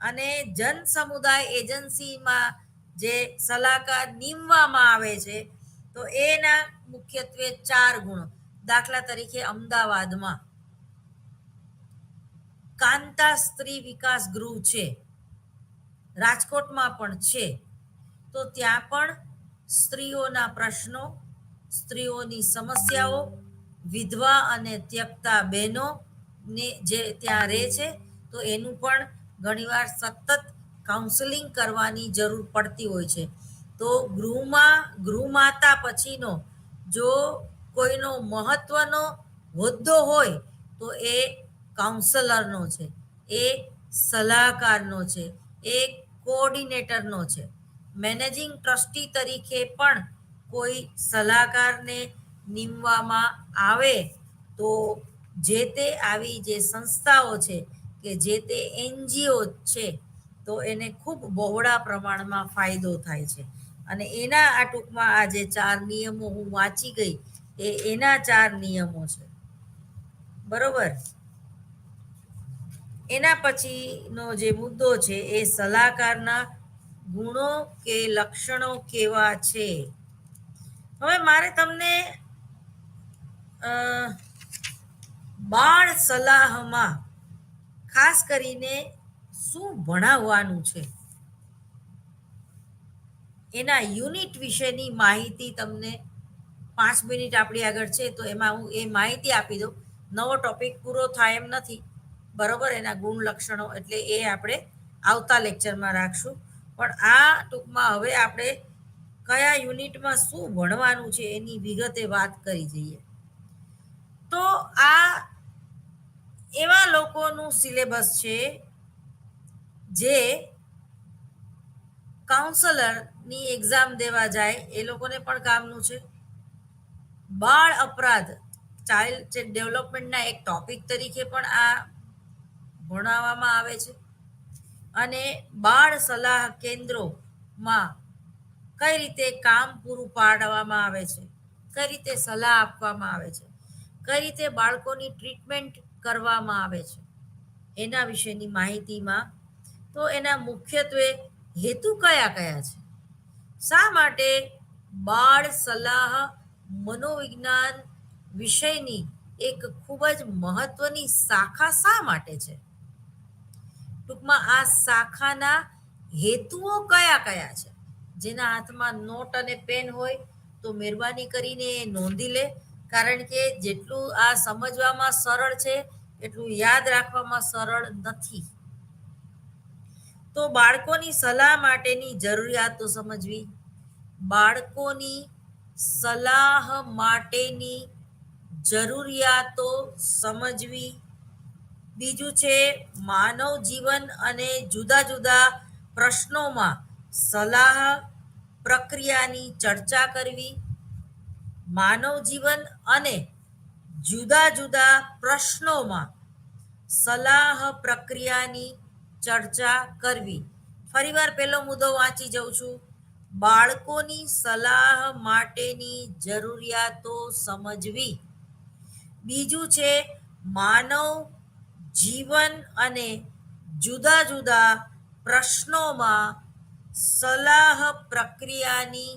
અને જન સમુદાય એજન્સીમાં જે સલાહકાર નીમવામાં આવે છે તો એના મુખ્યત્વે 4 ગુણો. દાખલા તરીકે અમદાવાદમાં કાંતા સ્ત્રી વિકાસ ગૃહ છે, રાજકોટમાં પણ છે. તો ત્યાં પણ સ્ત્રીઓના પ્રશ્નો, સ્ત્રીઓની સમસ્યાઓ, વિધવા અને ત્યક્તા બહેનો ને જે ત્યાં રહે છે તો એનું પણ ઘણીવાર સતત કાઉન્સેલિંગ કરવાની જરૂર પડતી હોય છે. તો ગૃહમાતા પછીનો જો કોઈનો મહત્વનો હોદ્દો હોય તો એ કાઉન્સલરનો છે, એ સલાહકારનો છે, એ કોઓર્ડિનેટરનો છે. મેનેજિંગ ટ્રસ્ટી તરીકે પણ કોઈ સલાહકારને નીમવામાં આવે તો જે તે આવી જે સંસ્થાઓ છે કે જે તે એનજીઓ છે તો એને ખૂબ બહોળા પ્રમાણમાં ફાયદો થાય છે. અને એના આ ટૂંકમાં આ જે 4 નિયમો હું વાંચી ગઈ એ એના 4 નિયમો છે. બરોબર. એના પછીનો જે મુદ્દો છે એ સલાહકારના ગુણો કે લક્ષણો કેવા છે. હવે મારે તમને બાળ સલાહમાં ખાસ કરીને શું ભણાવવાનું છે એના યુનિટ વિશેની માહિતી તમને 5 મિનિટ આપણી આગળ છે તો એમાં હું એ માહિતી આપી દઉં. નવો ટોપિક પૂરો થાય એમ નથી. બરોબર, એના ગુણ લક્ષણો એટલે એ આપણે આવતા લેક્ચરમાં રાખશું. પણ આ ટૂંકમાં હવે આપણે કયા યુનિટમાં શું ભણવાનું છે એની વિગતે વાત કરી જઈએ. તો આ એવા લોકોનું સિલેબસ છે જે કાઉન્સલરની એક્ઝામ દેવા જાય એ લોકોને પણ કામનું છે. બાળ અપરાધ ચાઇલ્ડ ડેવલપમેન્ટના એક ટોપિક તરીકે પણ આ ભણાવવામાં આવે છે. અને બાળ સલાહ કેન્દ્રોમાં કઈ રીતે કામ પૂરું પાડવામાં આવે છે, કઈ રીતે સલાહ આપવામાં આવે છે, કઈ રીતે બાળકોની ટ્રીટમેન્ટ કરવામાં આવે છે એના વિશેની માહિતીમાં. તો એના મુખ્યત્વે હેતુ કયા કયા છે? શા માટે બાળ સલાહ મનોવિજ્ઞાન વિષયની એક ખૂબ જ મહત્વની શાખા શા માટે છે? ટૂંકમાં આ શાખાના હેતુઓ કયા કયા છે? જેના હાથમાં નોટ અને પેન હોય તો મહેરબાની કરીને એ નોંધી લે, કારણ કે જેટલું આ સમજવામાં સરળ છે એટલું યાદ રાખવામાં સરળ નથી. તો બાળકોની સલાહ માટેની જરૂરિયાતો સમજવી, બાળકોની સલાહ માટેની જરૂરિયાતો સમજવી. બીજું છે માનવ જીવન અને જુદા જુદા પ્રશ્નોમાં સલાહ પ્રક્રિયાની ચર્ચા કરવી, માનવ જીવન અને જુદા જુદા પ્રશ્નોમાં સલાહ પ્રક્રિયાની ચર્ચા કરવી. ફરીવાર પહેલો મુદ્દો વાંચી જાઉં છું. બાળકોની સલાહ માટેની જરૂરિયાતો સમજવી. બીજું છે માનવ જીવન અને જુદા જુદા પ્રશ્નોમાં સલાહ પ્રક્રિયાની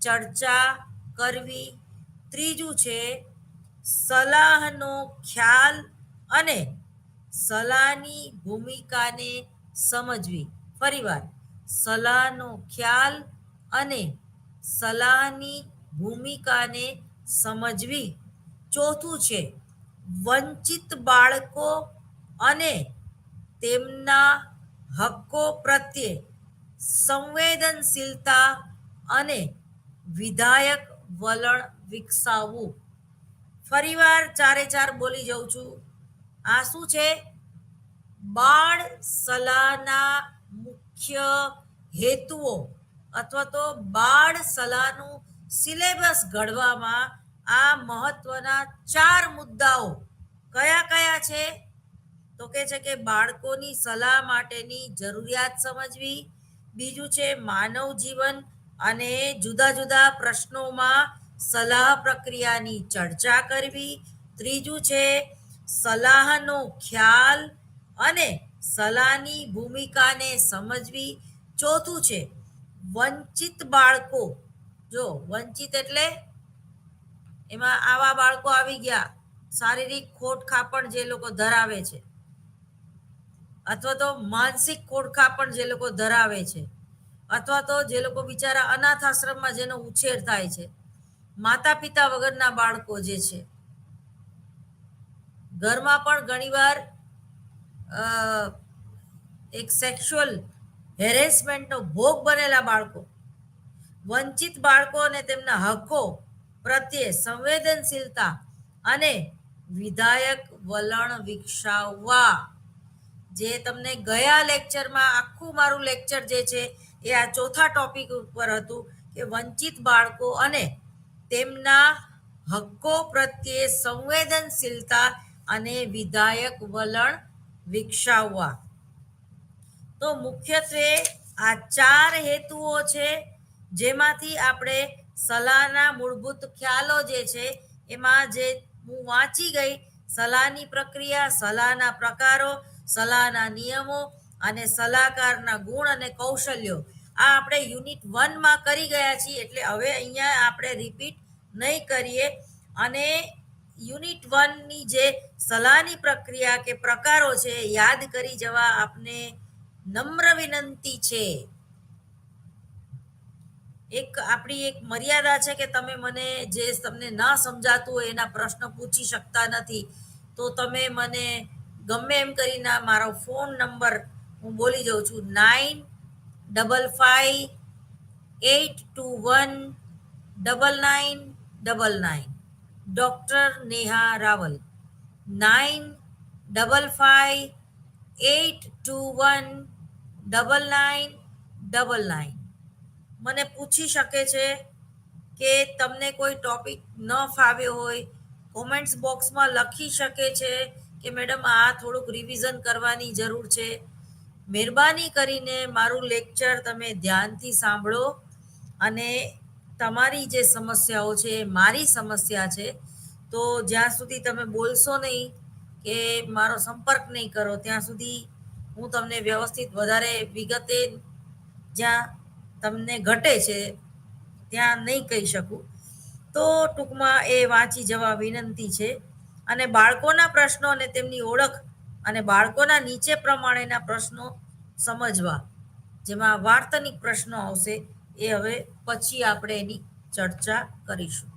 ચર્ચા કરવી. ત્રીજું છે સલાહનો ખ્યાલ અને સલાહની ભૂમિકાને સમજવી. ફરીવાર સલાહનો ખ્યાલ અને સલાહની ભૂમિકાને સમજવી. ચોથું છે વંચિત બાળકો અને તેમના હક્કો પ્રત્યે સંવેદનશીલતા અને વિધાયક વલણ વિકસાવવું. ફરીવાર ચારે ચાર બોલી જાઉં છું. આ શું છે? બાળ સલાહના મુખ્ય હેતુઓ અથવા તો બાળ સલાહનું સિલેબસ ઘડવામાં આ મહત્વના 4 મુદ્દાઓ કયા કયા છે? તો કે છે કે બાળકોની સલાહ માટેની જરૂરિયાત સમજવી. બીજું છે માનવ જીવન અને જુદા જુદા પ્રશ્નોમાં સલાહ પ્રક્રિયાની ચર્ચા કરવી. ત્રીજું છે સલાહનો ખ્યાલ અને સલાહની ભૂમિકાને સમજવી. ચોથું છે વંચિત બાળકો. જો વંચિત એટલે એમાં આવા બાળકો આવી ગયા શારીરિક ખોડખાપણ જે લોકો ધરાવે છે અથવા તો માનસિક ખોડખાપણ જે લોકો ધરાવે છે અથવા તો જે લોકો બિચારા અનાથ આશ્રમમાં જેનો ઉછેર થાય છે, માતા પિતા વગરના બાળકો જે છે, ઘરમાં પણ ઘણીવાર એક સેક્સ્યુઅલ હેરેસમેન્ટનો ભોગ બનેલા બાળકો, વંચિત બાળકો અને તેમના હક્કો પ્રત્યે સંવેદનશીલતા અને વિધાયક વલણ વિકસાવવા. જે તમને ગયા લેક્ચરમાં આખું મારું લેક્ચર જે છે એ આ ચોથા ટોપિક ઉપર હતું કે વંચિત બાળકો અને તેમના હક્કો પ્રત્યે સંવેદનશીલતા અને વિધાયક વલણ વિકસાવવા. તો મુખ્યત્વે આ 4 હેતુઓ છે જેમાંથી આપણે સલાહના મૂળભૂત ખ્યાલો જે છે એમાં જે હું વાંચી ગઈ, સલાહની પ્રક્રિયા, સલાહના પ્રકારો, સલાહના નિયમો અને સલાહકારના ગુણ અને કૌશલ્યો, આ આપણે યુનિટ 1માં કરી ગયા છીએ. એટલે હવે અહીંયા આપણે રિપીટ નહીં કરીએ. અને યુનિટ 1ની જે સલાહની પ્રક્રિયા કે પ્રકારો છે યાદ કરી જવા આપને નમ્ર વિનંતી છે. આપણી એક મર્યાદા છે કે તમે મને જે તમને ન સમજાતું હોય એના પ્રશ્ન પૂછી શકતા નથી, તો તમે મને ગમે એમ કરીને મારો ફોન નંબર હું બોલી જાઉં છું 9558219999. ડૉક્ટર નેહા રાવલ. 9558219999. મને પૂછી શકે છે કે તમને કોઈ ટોપિક ન ફાવ્યો હોય, કોમેન્ટ્સ બોક્સમાં લખી શકે છે કે મેડમ આ થોડુંક રિવિઝન કરવાની જરૂર છે. મહેરબાની કરીને મારું લેક્ચર તમે ધ્યાનથી સાંભળો અને તમારી જે સમસ્યાઓ છે મારી સમસ્યા છે, તો જ્યાં સુધી તમે બોલશો નહીં કે મારો સંપર્ક નહીં કરો ત્યાં સુધી હું તમને વ્યવસ્થિત વધારે વિગતે જ્યાં તમને ઘટે છે ત્યાં નહીં કહી શકું. તો ટૂંકમાં એ વાંચી જવા વિનંતી છે. અને બાળકોના પ્રશ્નો અને તેમની ઓળખ અને બાળકોના નીચે પ્રમાણેના પ્રશ્નો સમજવા, જેમાં વાર્તનિક પ્રશ્નો આવશે, એ હવે પછી આપણે એની ચર્ચા કરીશું.